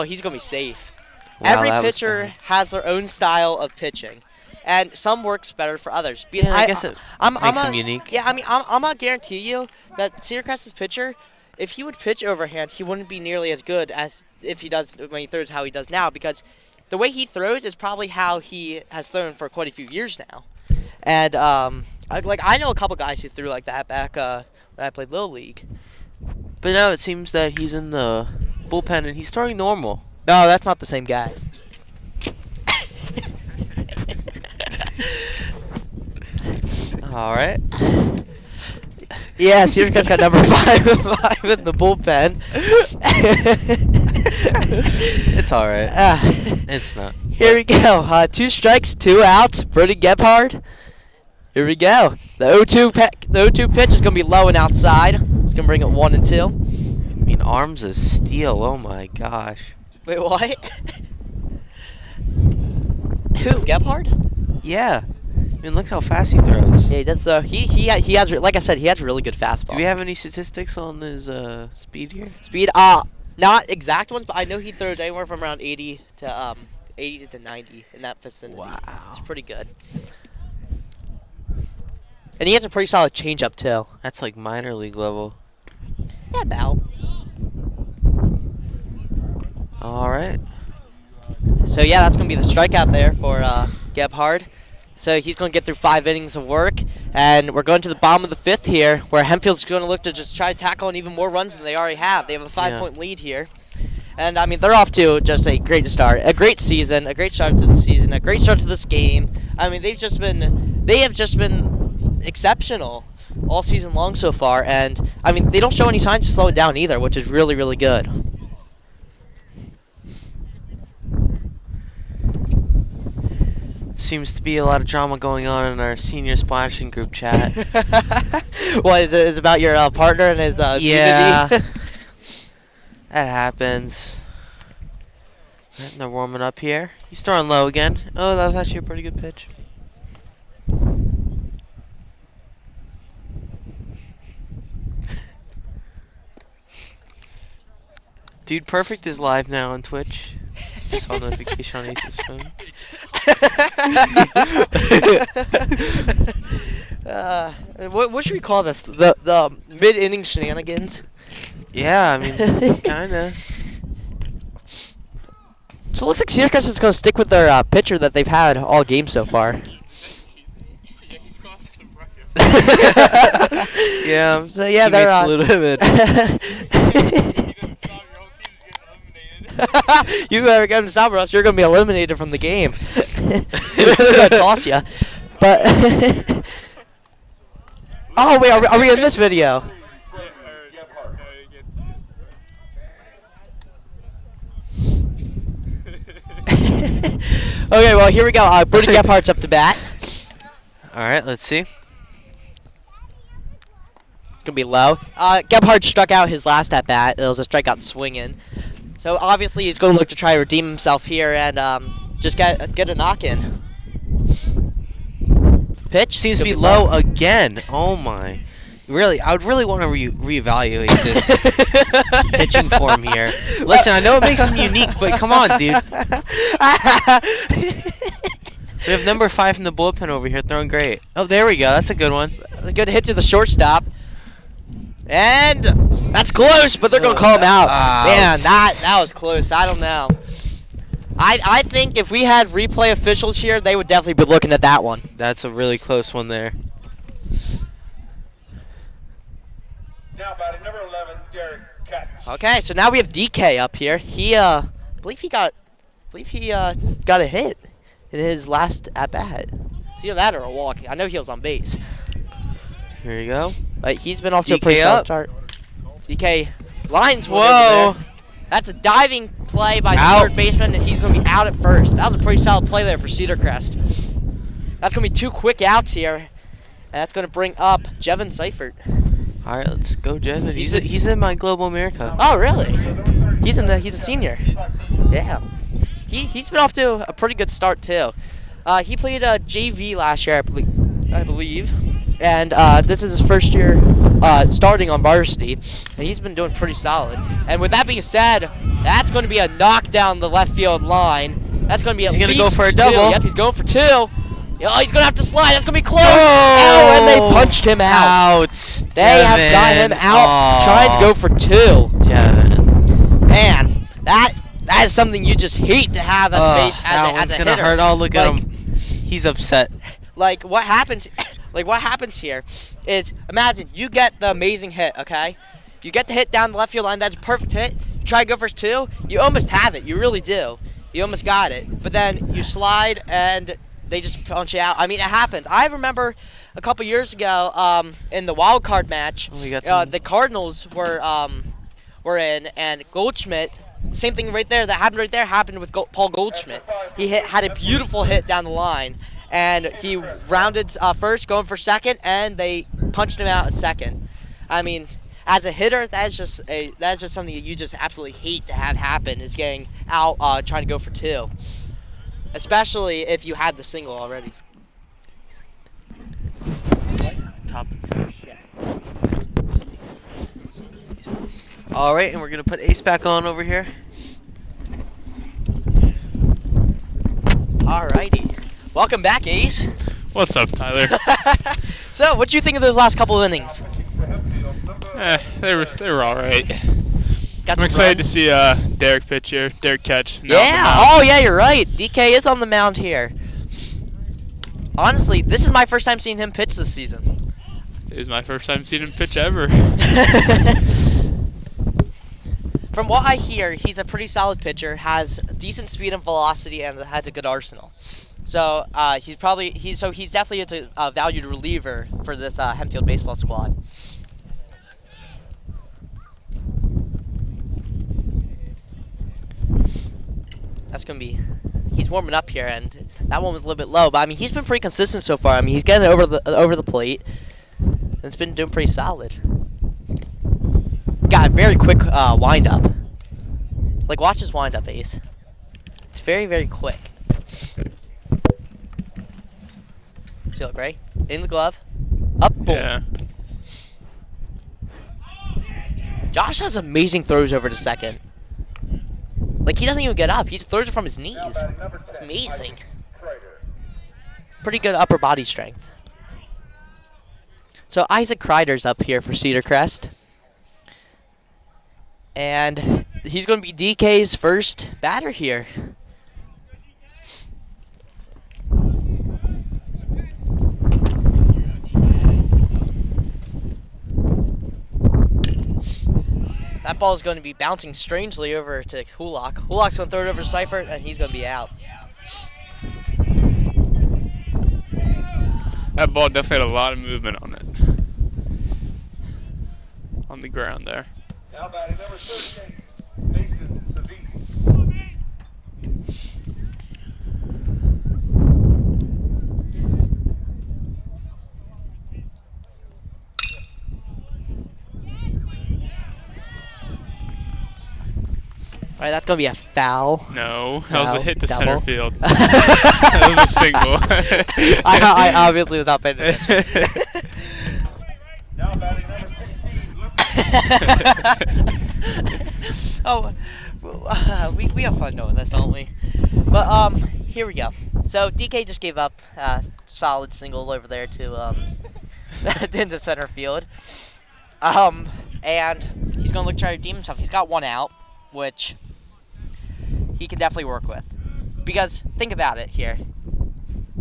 he's gonna be safe. Wow, every pitcher has their own style of pitching. And some works better for others. Yeah, I guess it makes them unique. Yeah, I mean, I'm gonna guarantee you that Cedar Crest's pitcher, if he would pitch overhand, he wouldn't be nearly as good as if he does when he throws how he does now, because the way he throws is probably how he has thrown for quite a few years now. And I know a couple guys who threw like that back when I played Little League. But now it seems that he's in the bullpen and he's throwing normal. No, that's not the same guy. All right. Yeah, Cedar Crest got number 5 in the bullpen. It's all right. It's not. Here we go. 2 strikes, 2 outs. Brody Gebhardt. Here we go. The 0-2 pitch is going to be low and outside. It's going to bring it 1-2. I mean, arms of steel. Oh my gosh. Wait, what? Who? Gebhard? Yeah. I mean, look how fast he throws. Yeah, he does. He has, like I said, he has a really good fastball. Do we have any statistics on his speed here? Speed? Not exact ones, but I know he throws anywhere from around 80 to 90 in that vicinity. Wow. It's pretty good. And he has a pretty solid changeup too. That's like minor league level. Yeah, about. All right. So yeah, that's gonna be the strikeout there for Gebhard. So he's gonna get through 5 innings of work, and we're going to the bottom of the 5th here, where Hempfield's gonna look to just try to tackle on even more runs than they already have. They have a 5-point lead here, and I mean they're off to just a great start, a great season, a great start to the season, a great start to this game. I mean they have just been exceptional all season long so far, and I mean they don't show any signs of slowing down either, which is really, really good. Seems to be a lot of drama going on in our senior splashing group chat. What is it? Is it about your partner and his Yeah. community? That happens. And they're warming up here. He's throwing low again. Oh, that was actually a pretty good pitch. Dude Perfect is live now on Twitch. I saw a notification on Ace's phone. What should we call this? The mid-inning shenanigans? Yeah, I mean, kinda. So it looks like Cedar Crest is going to stick with their pitcher that they've had all game so far. Yeah, he's costing some breakfast. Yeah, So yeah, they're teammates limit. You better get him to stop or else you're going to be eliminated from the game. They're going to toss you. But oh wait, are we in this video? Okay, well here we go. Brody Gephardt's up to bat. All right, let's see. It's gonna be low. Gebhardt struck out his last at bat. It was a strikeout swinging. So obviously he's going to look to try to redeem himself here and just get a knock in. Pitch Seems to be Gonna low again. Oh my. Really, I would really want to reevaluate this pitching form here. Listen, I know it makes him unique, but come on, dude. We have number 5 in the bullpen over here throwing great. Oh, there we go. That's a good one. A good hit to the shortstop. And that's close, but they're going to call him out. Man, that was close. I don't know. I think if we had replay officials here, they would definitely be looking at that one. That's a really close one there. Now batting number 11, Derek Katz. Okay, so now we have DK up here. He I believe he got a hit in his last at bat. It's either that or a walk. I know he was on base. Here you go. But he's been off to a DK pretty solid up. start. DK lines one Whoa. over there. That's a diving play by the Out. third baseman, and he's going to be out at first. That was a pretty solid play there for Cedar Crest. That's going to be 2 quick outs here, and that's going to bring up Jevin Seifert. All right, let's go, Jevin. He's in my Global America. Oh, really? He's a senior. Yeah. He's been off to a pretty good start too. He played JV last year, I believe, and this is his first year starting on varsity, and he's been doing pretty solid. And with that being said, that's going to be a knock down the left field line. That's going to be at least He's gonna go for a 2. double. Yep, he's going for 2. Oh, he's going to have to slide. That's going to be close. Oh, and they punched him out. They have got him out trying to go for 2. Jevin. Man, that is something you just hate to have as a base that as one's a gonna hitter. hurt. Oh, look at Like- him. He's upset. Like what happens here is, imagine you get the amazing hit, okay? You get the hit down the left field line, that's a perfect hit. You try to go for 2, you almost have it. You really do. You almost got it. But then you slide and they just punch you out. I mean, it happens. I remember a couple years ago in the wild card match, Oh, we got some. the Cardinals were in, and Goldschmidt. Same thing right there. That happened right there. Happened with Paul Goldschmidt. He had a beautiful hit down the line, and he rounded first, going for second, and they punched him out at second. I mean, as a hitter, that's just something that you just absolutely hate to have happen, is getting out trying to go for 2. Especially if you had the single already. Top All right, and we're gonna put Ace back on over here. Alrighty. Welcome back, Ace. What's up, Tyler? So, what do you think of those last couple of innings? They were all right. Got I'm some excited runs? to see Derek pitch here. Derek catch. now on the Yeah. mound. Oh, yeah, you're right. DK is on the mound here. Honestly, this is my first time seeing him pitch this season. It was my first time seeing him pitch ever. From what I hear, he's a pretty solid pitcher, has decent speed and velocity, and has a good arsenal. So he's definitely a valued reliever for this Hempfield baseball squad. That's gonna be. He's warming up here, and that one was a little bit low, but I mean he's been pretty consistent so far. I mean he's getting it over the plate, and it's been doing pretty solid. Got a very quick wind up. Like watch his wind up, Ace. It's very, very quick. See, look, right? In the glove. Up, boom. Yeah. Josh has amazing throws over to second. Like, he doesn't even get up. He just throws it from his knees. It's amazing. Pretty good upper body strength. So, Isaac Kreider's up here for Cedar Crest. And he's going to be DK's first batter here. That ball is going to be bouncing strangely over to Hulock. Hulock's going to throw it over to Seifert, and he's going to be out. That ball definitely had a lot of movement on it. On the ground there. Now batting number 38, Mason Savini. All right, that's going to be a foul. No, that was No, a hit to double. center field. That was a single. I obviously was not paying attention. Now batting number 16, Oh, we have fun doing this, don't we? But here we go. So DK just gave up solid single over there to into center field. And he's gonna look to try to redeem himself. He's got one out, which he can definitely work with. Because think about it here.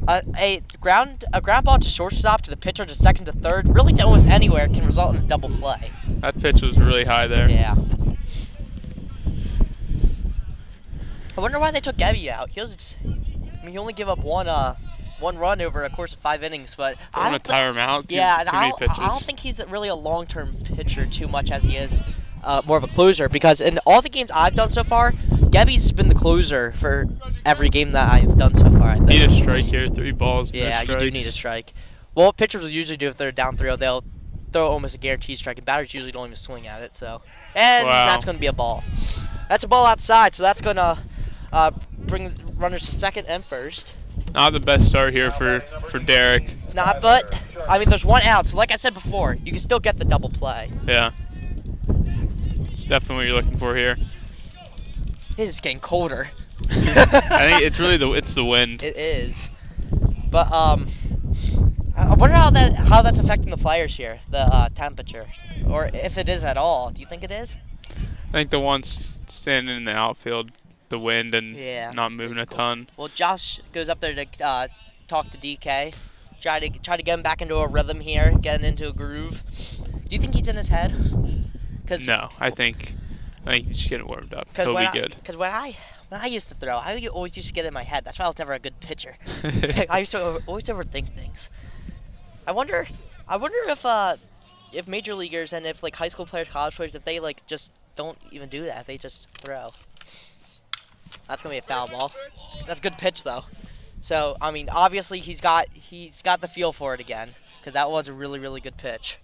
A ground ball to shortstop, to the pitcher, to second, to third, really to almost anywhere can result in a double play. That pitch was really high there. Yeah. I wonder why they took Gabby out. He only gave up one run over a course of 5 innings, but I want to tire him out. yeah, and too many pitches. I don't think he's really a long-term pitcher too much as he is more of a closer, because in all the games I've done so far, Gabby's been the closer for every game that I've done so far, I think. Need a strike here. 3 balls. no Yeah, you do strikes. need a strike. Well, what pitchers will usually do if they're down 3-0, they'll throw almost a guaranteed strike, and batters usually don't even swing at it. So, and Wow. that's going to be a ball. That's a ball outside, so that's going to bring runners to second and first. Not the best start here for Derek. Not, but I mean, there's one out. So, like I said before, you can still get the double play. Yeah. It's definitely what you're looking for here. It is getting colder. I think it's really the wind. It is. But I wonder how that's affecting the Flyers here, the temperature, or if it is at all. Do you think it is? I think the ones standing in the outfield, the wind and Yeah. not moving a ton. Well, Josh goes up there to talk to DK, try to get him back into a rhythm here, getting into a groove. Do you think he's in his head? No, I think he's just getting warmed up. He'll be good. Because when I used to throw, I always used to get in my head. That's why I was never a good pitcher. I used to always overthink things. I wonder if major leaguers and if like high school players, college players, if they like just don't even do that, they just throw. That's gonna be a foul ball. That's a good pitch though. So I mean, obviously he's got the feel for it again, because that was a really, really good pitch.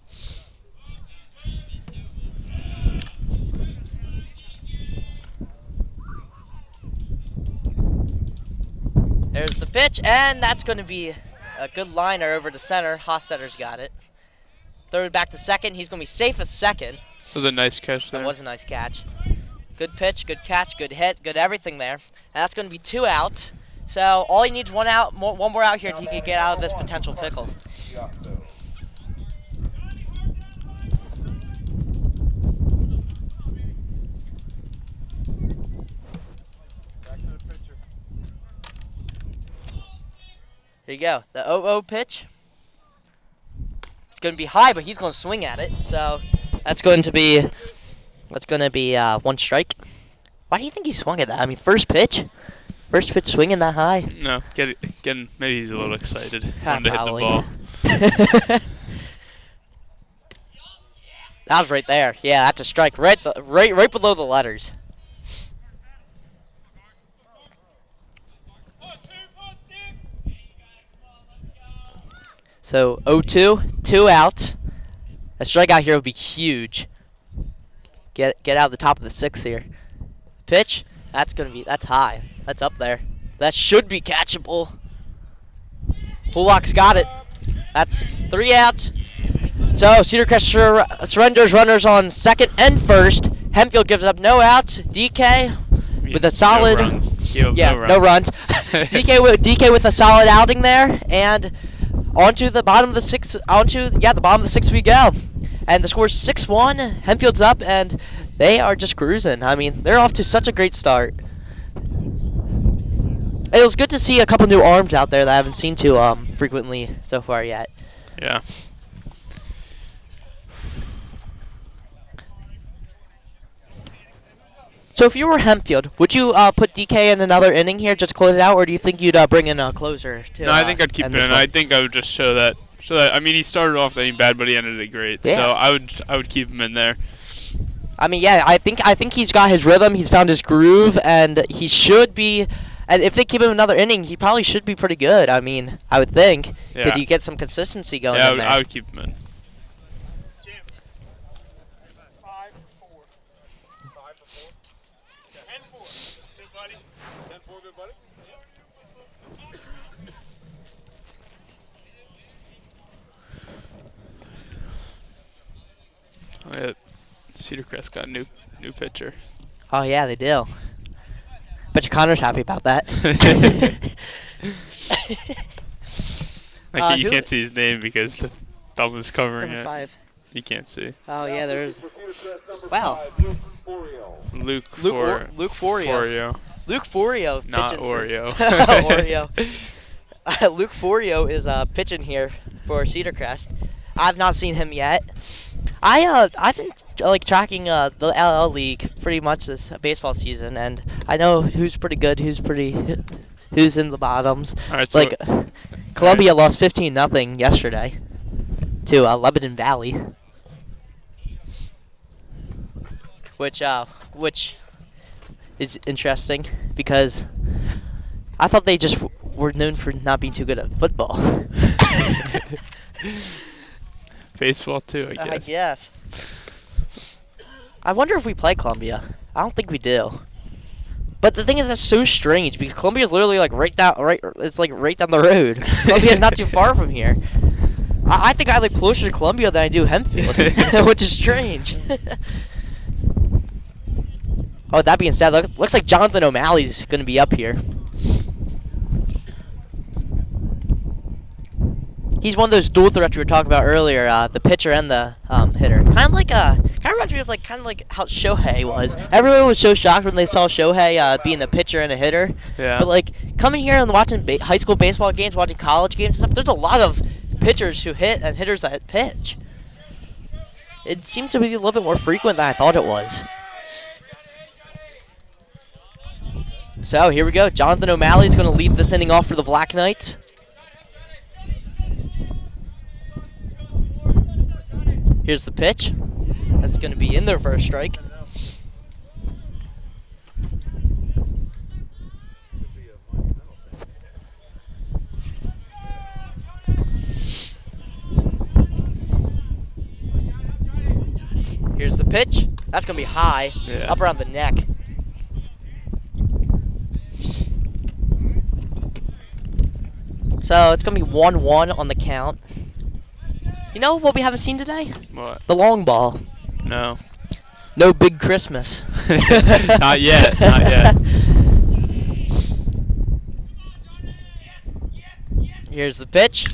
There's the pitch, and that's going to be a good liner over to center. Hostetter's got it. Throw it back to second. He's going to be safe at second. That was a nice catch there. That was a nice catch. Good pitch, good catch, good hit, good everything there. And that's going to be 2 outs. So all he needs one more out here, and he can get out of this potential pickle. Here you go. The 0-0 pitch. It's going to be high, but he's going to swing at it. So that's going to be 1 strike. Why do you think he swung at that? I mean, first pitch swinging that high. No, getting maybe he's a little excited. Yeah, Wanted to hit the probably. ball. That was right there. Yeah, that's a strike. Right below the letters. So 0-2, 2 outs. A strikeout here would be huge. Get out of the top of the 6th here. Pitch. That's high. That's up there. That should be catchable. Pullock's got it. That's 3 outs. So Cedar Crest surrenders runners on second and first. Hempfield gives up no outs. DK with a solid. No runs. No runs. DK with a solid outing there, and onto the bottom of the 6th. The bottom of the 6th we go. And the score's 6-1. Hempfield's up, and they are just cruising. I mean, they're off to such a great start. It was good to see a couple new arms out there that I haven't seen too frequently so far yet. Yeah. So if you were Hempfield, would you put DK in another inning here just to close it out, or do you think you'd bring in a closer to? No, I think I'd keep it in. I think I would just show that. I mean, he started off getting bad, but he ended it great. Yeah. So I would keep him in there. I mean, yeah, I think he's got his rhythm. He's found his groove, and he should be. And if they keep him another inning, he probably should be pretty good. I mean, I would think. Yeah. Could you get some consistency going Yeah, in there? I would keep him in. 5 for 4. 5 for 4. 10 for. Good buddy. 10 for, good buddy. Oh, yeah. Cedar Crest got a new pitcher. Oh yeah, they do. Bet your Connor's happy about that. You can't see his name because the thumb is covering Number it. 5. You can't see. Oh yeah, there's. For Cedar Crest, number Wow. 5, Luke Florio. Luke Luke Forio. Forio. Luke Forio. Not pitching Oreo. Oreo. Luke Forio is pitching here for Cedar Crest. I've not seen him yet. I've been tracking the LL League pretty much this baseball season, and I know who's pretty good, who's in the bottoms. All right, so Columbia lost 15-0 yesterday to Lebanon Valley, which is interesting because I thought they just were known for not being too good at football. baseball too, I guess. I guess. I wonder if we play Columbia. I don't think we do. But the thing is, that's so strange because Columbia is literally right down the road. Columbia's not too far from here. I think I live closer to Columbia than I do Hempfield, which is strange. Oh, that being said, looks like Jonathan O'Malley's going to be up here. He's one of those dual threats we were talking about earlier, the pitcher and the hitter. Kind of reminds me of how Shohei was. Everyone was so shocked when they saw Shohei being a pitcher and a hitter. Yeah. But coming here and watching high school baseball games, watching college games and stuff, there's a lot of pitchers who hit and hitters that pitch. It seemed to be a little bit more frequent than I thought it was. So here we go. Jonathan O'Malley is going to lead this inning off for the Black Knights. Here's the pitch. That's going to be in there for a strike. Here's the pitch. That's going to be high, Yeah. up around the neck. So it's gonna be 1-1 on the count. You know what we haven't seen today? What? The long ball. No. No big Christmas. Not yet. Not yet. Here's the pitch.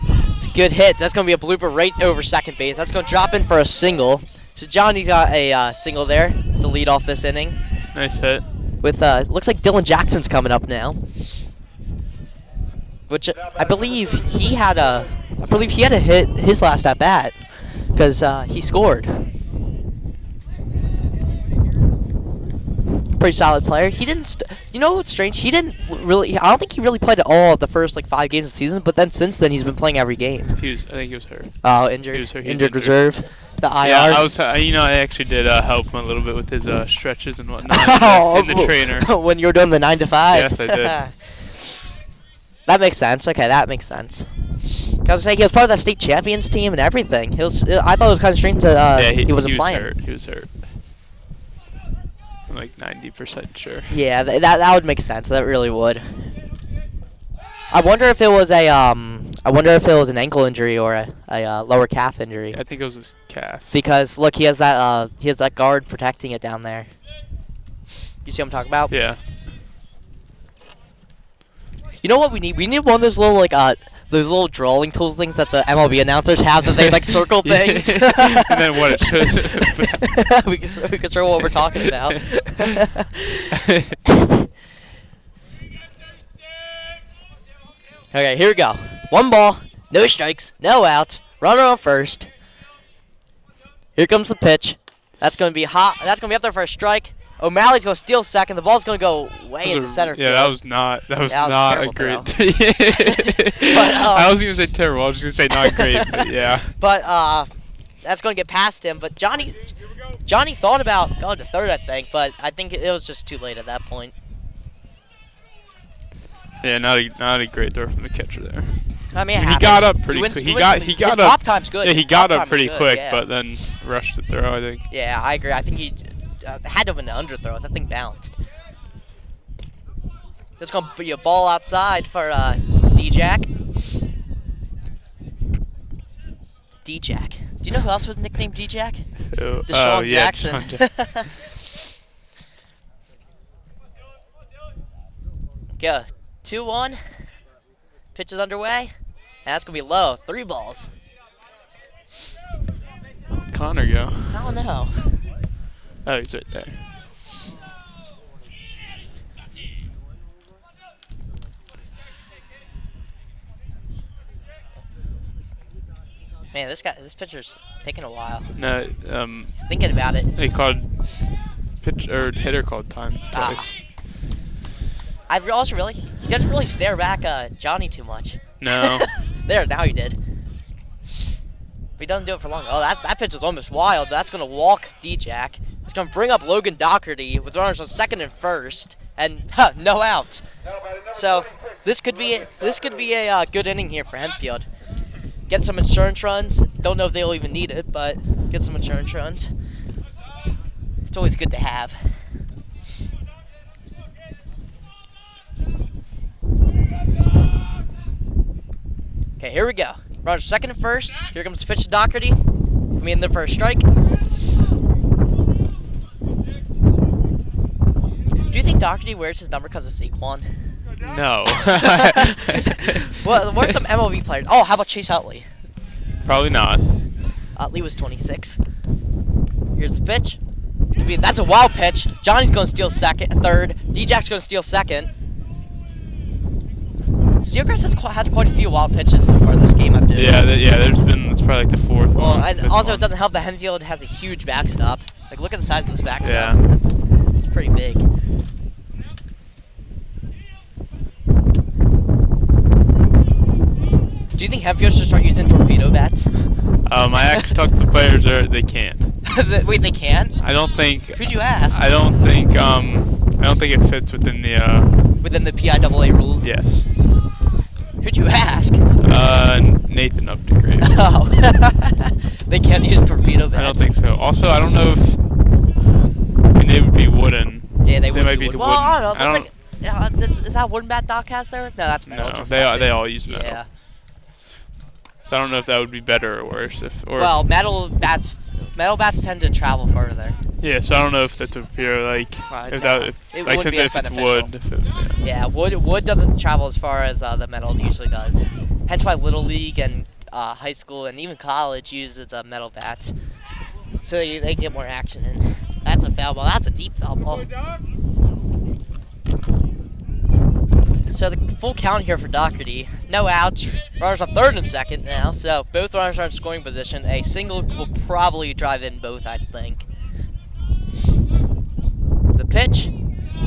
It's a good hit. That's going to be a blooper right over second base. That's going to drop in for a single. So Johnny's got a single there to lead off this inning. Nice hit. With looks like Dylan Jackson's coming up now. Which I believe he had a hit his last at bat because he scored. Pretty solid player. He didn't. You know what's strange? He didn't really. I don't think he really played at all the first like 5 games of the season. But then since then, he's been playing every game. I think he was hurt. Oh, injured. He was Injured reserve. The IR. Yeah, I actually did help him a little bit with his stretches and whatnot in the trainer. When you were doing the 9 to 5. Yes, I did. That makes sense. Okay, that makes sense. I was saying he was part of that state champions team and everything. I thought it was kind of strange that he wasn't playing. Hurt. He was hurt. I'm like 90% sure. Yeah, that would make sense. That really would. I wonder if it was an ankle injury or a lower calf injury. I think it was his calf. Because look, he has that guard protecting it down there. You see what I'm talking about? Yeah. You know what we need? We need one of those little those little drawing tools things that the MLB announcers have that they like circle things. And then what it shows. we can show what we're talking about. Okay, here we go. 1 ball, no strikes, no outs, runner on first. Here comes the pitch. That's gonna be hot. That's gonna be up there for a strike. O'Malley's gonna steal second. The ball's gonna go way into center field. Yeah, that was not a great. I was gonna say terrible. I was gonna say not great, but yeah. But that's gonna get past him. But Johnny thought about going to third, I think, but I think it was just too late at that point. Yeah, not a great throw from the catcher there. I mean, he got up pretty quick. He got his up. pop time's good. Yeah, he got up pretty quick, yeah. but then rushed the throw, I think. Yeah, I agree. I think he had to have been an underthrow. That thing bounced. There's gonna be a ball outside for D-Jack. D-Jack. Do you know who else was nicknamed D-Jack? Deshaun Jackson. Go. 2-1. Pitch is underway. And that's gonna be low. 3 balls. Connor go. I don't know. Oh, he's right there. Man, this pitcher's taking a while. No, He's thinking about it. they called hitter called time twice. I also really he doesn't really stare back Johnny too much. No. There, now he did. But he doesn't do it for long. Oh, that pitch is almost wild. That's gonna walk D-Jack. It's gonna bring up Logan Doherty with runners on second and first, and no outs. So this could be a good inning here for Hempfield. Get some insurance runs. Don't know if they'll even need it, but get some insurance runs. It's always good to have. Okay, here we go. Runners second and first. Here comes the pitch to Doherty. It's gonna be in there for a strike. Do you think Doherty wears his number because of Saquon? No. Well, what are some MLB players? Oh, how about Chase Utley? Probably not. Utley was 26. Here's the pitch. That's a wild pitch. Johnny's gonna steal third. D-Jack's gonna steal second. Crest has quite a few wild pitches so far this game. It's probably like the 4th well, one. and also it doesn't help that Hempfield has a huge backstop. Like, look at the size of this backstop. Yeah. It's pretty big. Do you think Hempfield should start using torpedo bats? I actually talked to the players. They can't. Wait, they can? I don't think. Who'd you ask? I don't think it fits within the. Within the PIAA rules? Yes. Who'd you ask? Nathan Updegrave. Oh. They can't use torpedo bats. I don't think so. Also, I don't know if. I mean, they would be wooden. Yeah, they would might be be wooden. Well, I don't know. is that wooden bat Doc has there? No, that's metal. No, it's they reflective. all use metal. Yeah. So I don't know if that would be better or worse. Well, metal bats tend to travel further. Yeah, so I don't know if that's appear like Right, if no, that it like would since be if it's beneficial. wood. If it, yeah. Yeah, wood doesn't travel as far as the metal usually does. Hence why Little League and high school and even college uses metal bats, so they get more action in. That's a foul ball. That's a deep foul ball. So the full count here for Doherty. No outs. Runners on third and second now. So both runners are in scoring position. A single will probably drive in both, I think. The pitch.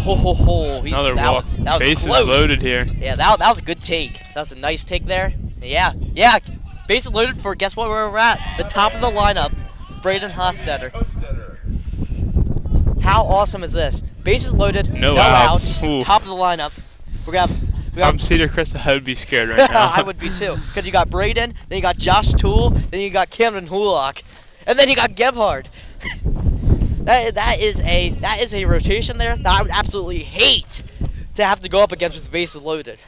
Ho ho ho. Another that walk. was close. Bases loaded here. Yeah, that was a good take. That was a nice take there. Yeah. Bases loaded for, guess what, where we're at? The top of the lineup, Braden Hostetter. How awesome is this? Bases loaded, No outs, outs. Ooh. top of the lineup. We got If I'm Cedar Crest, I would be scared right now. I would be too. Because you got Braden, then you got Josh Toole, then you got Camden Hulock, and then you got Gebhard. That is a rotation there that I would absolutely hate to have to go up against with the bases loaded.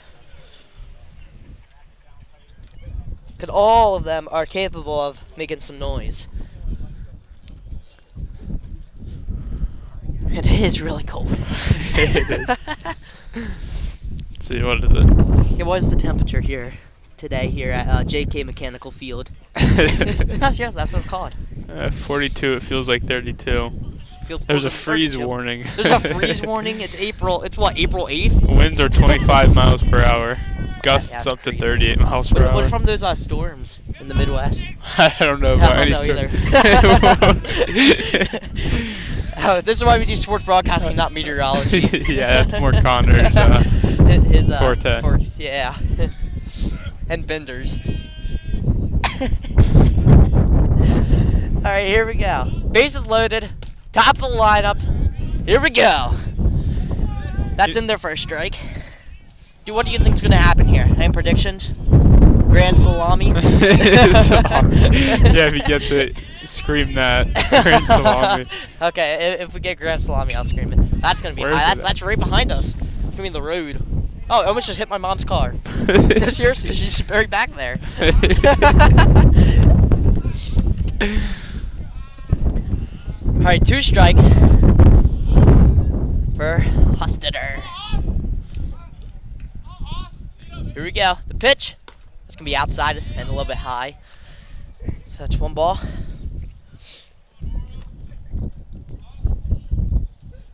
Because all of them are capable of making some noise. And it is really cold. It is. Let's see, what is it? It was the temperature here today here at JK Mechanical Field. That's what it's called. 42, it feels like 32. Feels There's colder a than freeze 32. warning. There's a freeze warning. It's April 8th? Winds are 25 miles per hour. Gusts That's up to crazy. 38 miles per What hour. from those storms in the Midwest? I don't know about I any don't know story. Oh, this is why we do sports broadcasting, not meteorology. Yeah, that's more Connor's his forte. Yeah. And Bender's. Alright, here we go. Bases loaded. Top of the lineup. Here we go. That's in there for a strike. Dude, what do you think's gonna happen here? Any predictions? Grand salami? Yeah, if you get to scream that. Grand salami. Okay, if we get grand salami, I'll scream it. That's gonna be Where is high. it? That's right behind us. It's gonna be in the road. Oh, I almost just hit my mom's car. Seriously, she's right back there. Alright, 2 strikes for Hostetter. Here we go. The pitch. It's going to be outside and a little bit high. So that's 1 ball.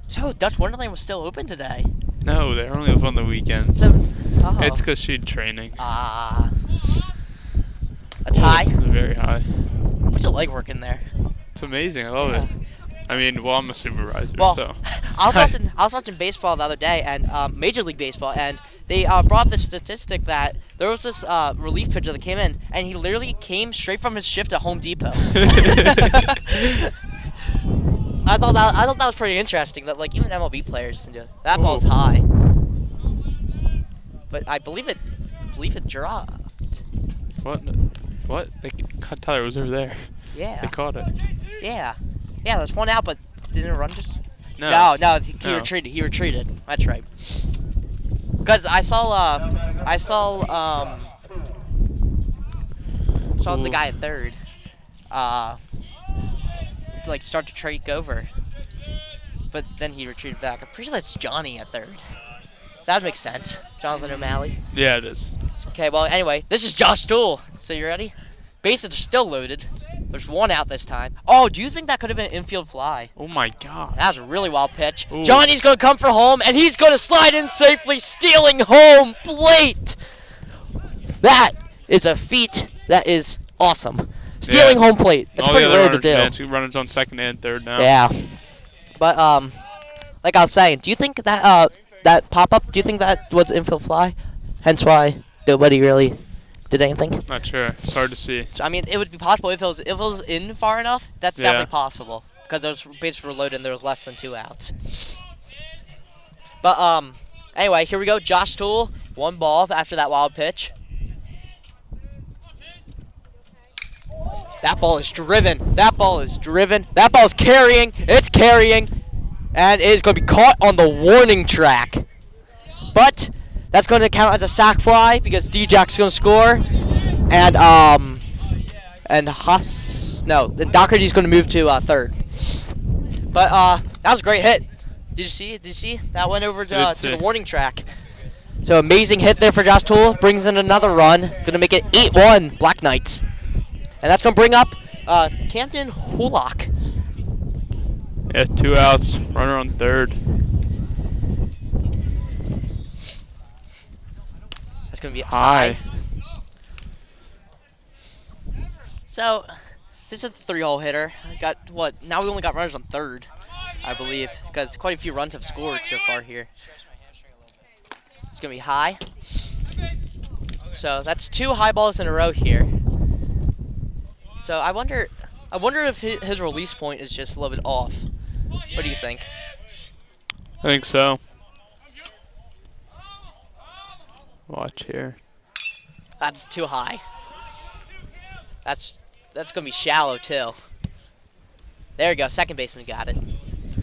So, Dutch Wonderland was still open today. No, they're only up on the weekends. Oh. It's because she's training. A tie? It's very high. What's it like working there? It's amazing. I love Yeah. it. I mean, well, I'm a supervisor, Well, so. I was watching baseball the other day, and Major League Baseball, and they brought this statistic that there was this relief pitcher that came in, and he literally came straight from his shift at Home Depot. I thought that was pretty interesting. That like even MLB players can do it. That ball's Ooh. high, but I believe it dropped. What? What? Tyler was over there. Yeah. They caught it. Yeah. There's 1 out, but didn't it run just? No. No, he No. retreated. He retreated. That's right. Because I saw the Ooh. guy at third, like start to trake over, but then he retreated back. I'm pretty sure that's Johnny at third. That would make sense. Jonathan O'Malley. Yeah, it is. Okay, well, anyway, this is Josh Toole. So you ready? Bases are still loaded. There's 1 out this time. Oh, do you think that could have been an infield fly? Oh my god. That was a really wild pitch. Ooh. Johnny's going to come for home, and he's going to slide in safely, stealing home plate. That is a feat that is awesome. Stealing home plate. It's All pretty the other rare to do. runners on second and third now. Yeah. But, like I was saying, do you think that, that pop-up, do you think that was infield fly? Hence why nobody really did anything? Not sure. It's hard to see. So, I mean, it would be possible if it was in far enough. That's Yeah. definitely possible because those bases were loaded and there was less than 2 outs. But anyway, here we go. Josh Toole, 1 ball after that wild pitch. That ball is driven. That ball is driven. That ball is carrying. It's carrying, and it is going to be caught on the warning track. but that's going to count as a sack fly because D-Jack's going to score, and Doherty's going to move to third. But that was a great hit. Did you see? That went over to the warning track. So amazing hit there for Josh Toole. Brings in another run. Going to make it 8-1 Black Knights. And that's going to bring up Campton Hulock. Yeah, 2 outs. Runner on third. That's going to be high. So this is the 3-hole hitter. Got what? Now we only got runners on third, I believe, because quite a few runs have scored so far here. It's going to be high. So that's 2 high balls in a row here. So I wonder if his release point is just a little bit off. What do you think? I think so. Watch here. That's too high. That's going to be shallow too. There we go. Second baseman got it.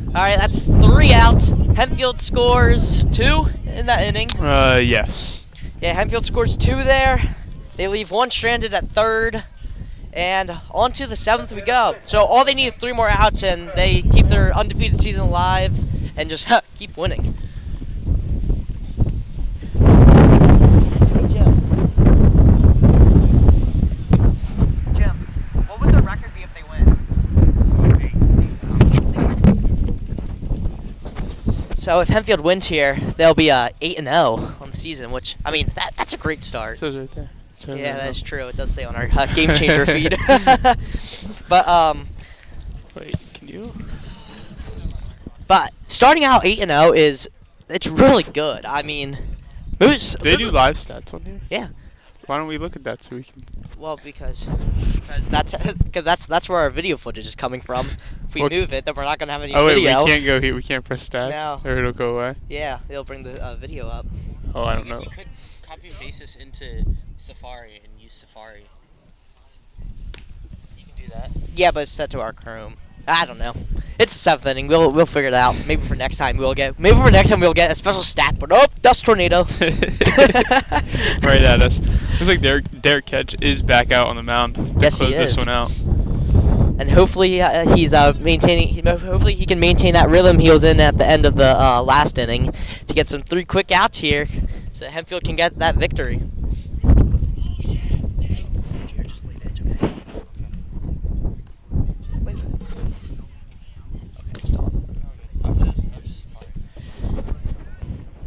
All right, that's 3 outs. Hempfield scores 2 in that inning. Yes. Yeah, Hempfield scores 2 there. They leave 1 stranded at third. And on to the 7th we go. So all they need is 3 more outs, and they keep their undefeated season alive and just keep winning. Jim, what would the record be if they win? So if Hempfield wins here, they'll be 8-0 on the season, which, I mean, that's a great start. It says right there. Yeah, that is true. It does say on our Game Changer feed. But wait, can you? But starting out 8-0 it's really good. I mean, They do live stats on here. Yeah. Why don't we look at that so we can? Well, because that's where our video footage is coming from. If we move it, then we're not gonna have any video. video. Oh wait, we can't go here. We can't press stats. No. Or it'll go away. Yeah, they'll bring the video up. Oh, I don't know. You could copy and paste this into Safari and use Safari. You can do that. Yeah, but it's set to our Chrome. I don't know. It's the 7th inning. We'll figure it out. Maybe for next time we'll get a special stat. But dust tornado. Right at us. Looks like Derek Ketch is back out on the mound to Yes, close he is. this one out. And hopefully he's maintaining. Hopefully he can maintain that rhythm he was in at the end of the last inning to get some 3 quick outs here, so Hempfield can get that victory.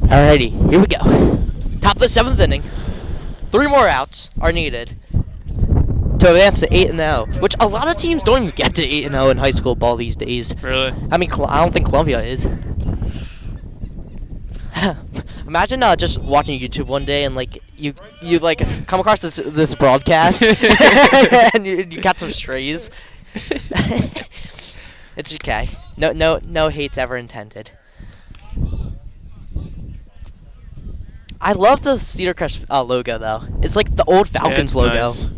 Alrighty, here we go. Top of the 7th inning. 3 more outs are needed to advance to 8-0, which a lot of teams don't even get to 8-0 in high school ball these days. Really? I mean, I don't think Columbia is. Imagine just watching YouTube one day and like you like come across this broadcast and you got some strays. It's okay. No hate's ever intended. I love the Cedar Crest logo though. It's like the old Falcons logo. Nice.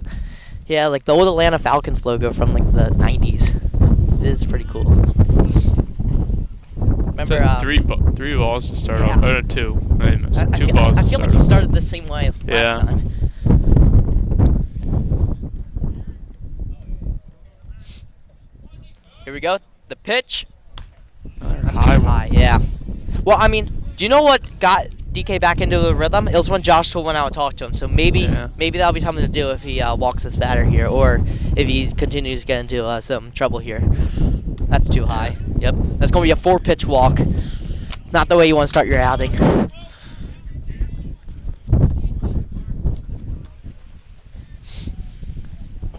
Yeah, like the old Atlanta Falcons logo from like the 90s. It is pretty cool. Remember So 3 balls to start yeah. off. Oh, no, 2. I missed. I 2 feel, balls I to feel like start he off. started the same way last time. Here we go. The pitch. That's High one. high, yeah. Well, I mean, do you know what got DK back into the rhythm? It was when Josh Toole went out and talked to him. So maybe that'll be something to do if he walks this batter here, or if he continues to get into some trouble here. That's too high. Yep. That's going to be a 4-pitch walk. Not the way you want to start your outing.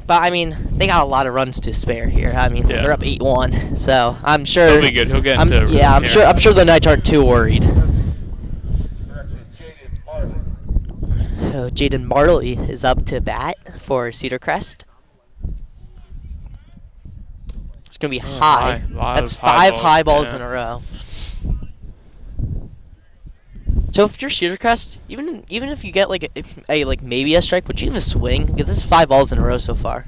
But, I mean, they got a lot of runs to spare here. I mean, they're up 8-1. So, I'm sure... He'll be good. He'll get into yeah, I'm sure the Knights aren't too worried. So, Jaden Marley is up to bat for Cedar Crest. It's going to be high. That's 5 high balls in a row. So if you're Cedar Crest, even if you get like maybe a strike, would you even swing? Because this is 5 balls in a row so far.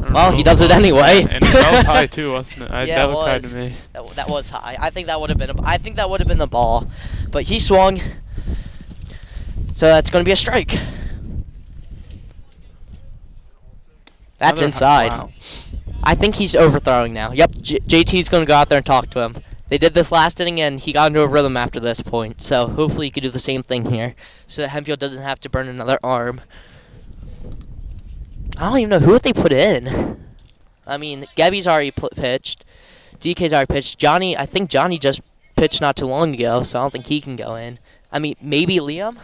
I don't Well, know. he does it anyway. And that was high too, wasn't it? Yeah, That it looked high was. to me. That was high. I think that would have been. I think that would have been the ball, but he swung. So that's going to be a strike. That's Another inside. Wow. I think he's overthrowing now. Yep, JT's going to go out there and talk to him. They did this last inning, and he got into a rhythm after this point. So hopefully he could do the same thing here, so that Hempfield doesn't have to burn another arm. I don't even know who they put in. I mean, Gabby's already pitched. DK's already pitched. I think Johnny just pitched not too long ago, so I don't think he can go in. I mean, maybe Liam?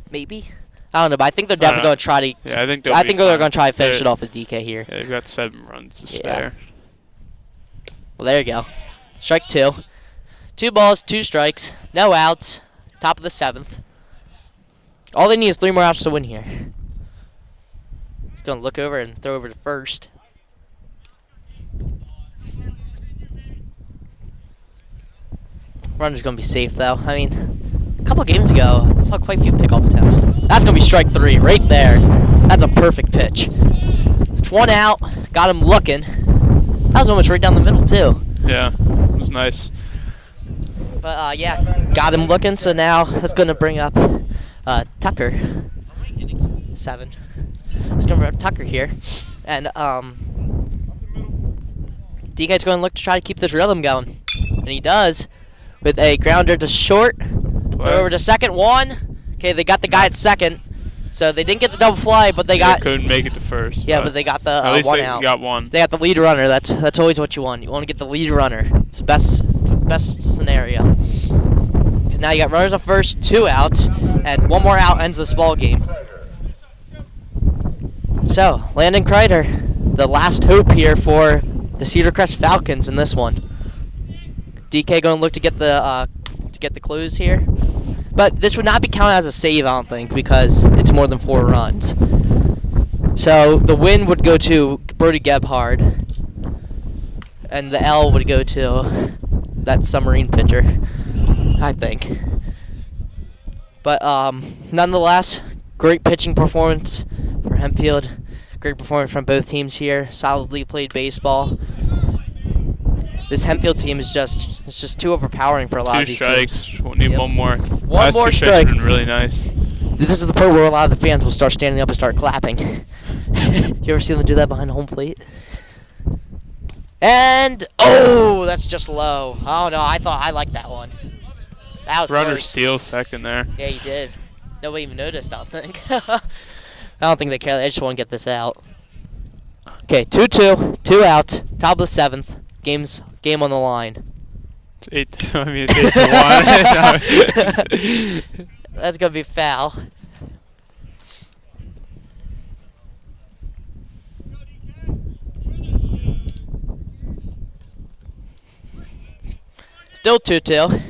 Maybe? I don't know, but I think they're definitely going to try to... Yeah, I think they're going to try to finish it off with DK here. Yeah, they've got 7 runs to spare. Well, there you go. Strike 2. 2 balls, 2 strikes. No outs. Top of the 7th. All they need is 3 more outs to win here. He's going to look over and throw over to first. Runner's going to be safe, though. I mean, a couple games ago, I saw quite a few pickoff attempts. That's going to be strike 3 right there. That's a perfect pitch. It's 1 out. Got him looking. That was almost right down the middle, too. Yeah, it was nice. But, yeah, got him looking. So now that's going to bring up Tucker. 7. Let's go over Tucker here. And DK's going to look to try to keep this rhythm going. And he does with a grounder to short. Throw over to second. 1. Okay, they got the guy at second. So they didn't get the double play, but they couldn't make it to first. Yeah, but they got the at least 1 they out. got 1. They got the lead runner. That's always what you want. You want to get the lead runner. It's the best scenario. Because now you got runners on first, 2 outs, and 1 more out ends this ball game. So, Landon Kreider, the last hope here for the Cedar Crest Falcons in this one. DK going to look to get the close here, but this would not be counted as a save, I don't think, because it's more than 4 runs. So the win would go to Brody Gebhard, and the L would go to that submarine pitcher, I think. But nonetheless, great pitching performance for Hempfield. Great performance from both teams here. Solidly played baseball. This Hempfield team is just too overpowering for a lot of these teams. 2 strikes. We'll need 1 more. One more strike. Been really nice. This is the part where a lot of the fans will start standing up and start clapping. You ever see them do that behind home plate? And oh, that's just low. Oh no, I liked that one. That was Runner close. steals second there. Yeah, you did. Nobody even noticed, I don't think. I don't think they care. They just want to get this out. Okay, 2-2, 2 outs, top of the 7th. Game on the line. It's 8. I mean, it's 8-1. That's gonna be foul. Still 2-2.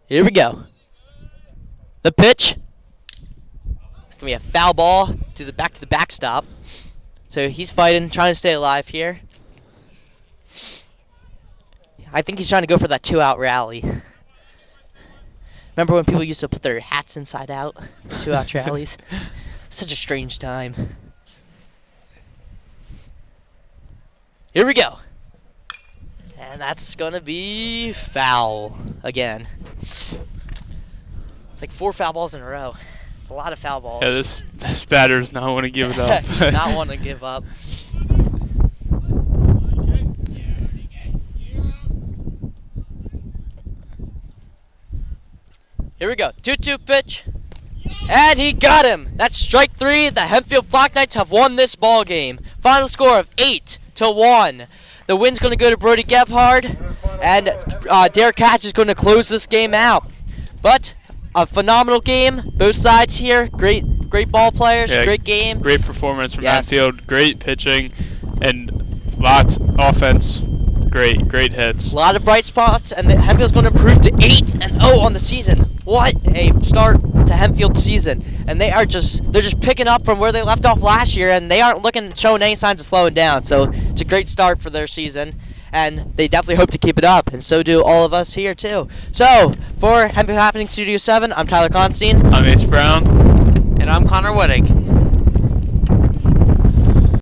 Here we go. The pitch. It's gonna be a foul ball to the backstop. So he's fighting, trying to stay alive here. I think he's trying to go for that 2-out rally. Remember when people used to put their hats inside out for 2-out rallies? Such a strange time. Here we go. And that's going to be foul again. It's like 4 foul balls in a row. It's a lot of foul balls. Yeah, this batter's not want to give it up. Does not want to give up. Here we go. 2-2 pitch. And he got him. That's strike 3. The Hempfield Black Knights have won this ball game. Final score of 8-1. The win's going to go to Brody Gebhard. And Derek Hatch is going to close this game out. But a phenomenal game. Both sides here. Great ball players. Yeah, great game. Great performance from Yes. Hempfield. Great pitching. And lots offense. Great hits. A lot of bright spots, and the Hempfield's going to improve to 8-0 on the season. What a start to Hempfield's season! And they're just picking up from where they left off last year, and they aren't showing any signs of slowing down. So it's a great start for their season, and they definitely hope to keep it up, and so do all of us here too. So for Hempfield Happening Studio 7, I'm Tyler Constein. I'm Ace Brown. And I'm Connor Wettig.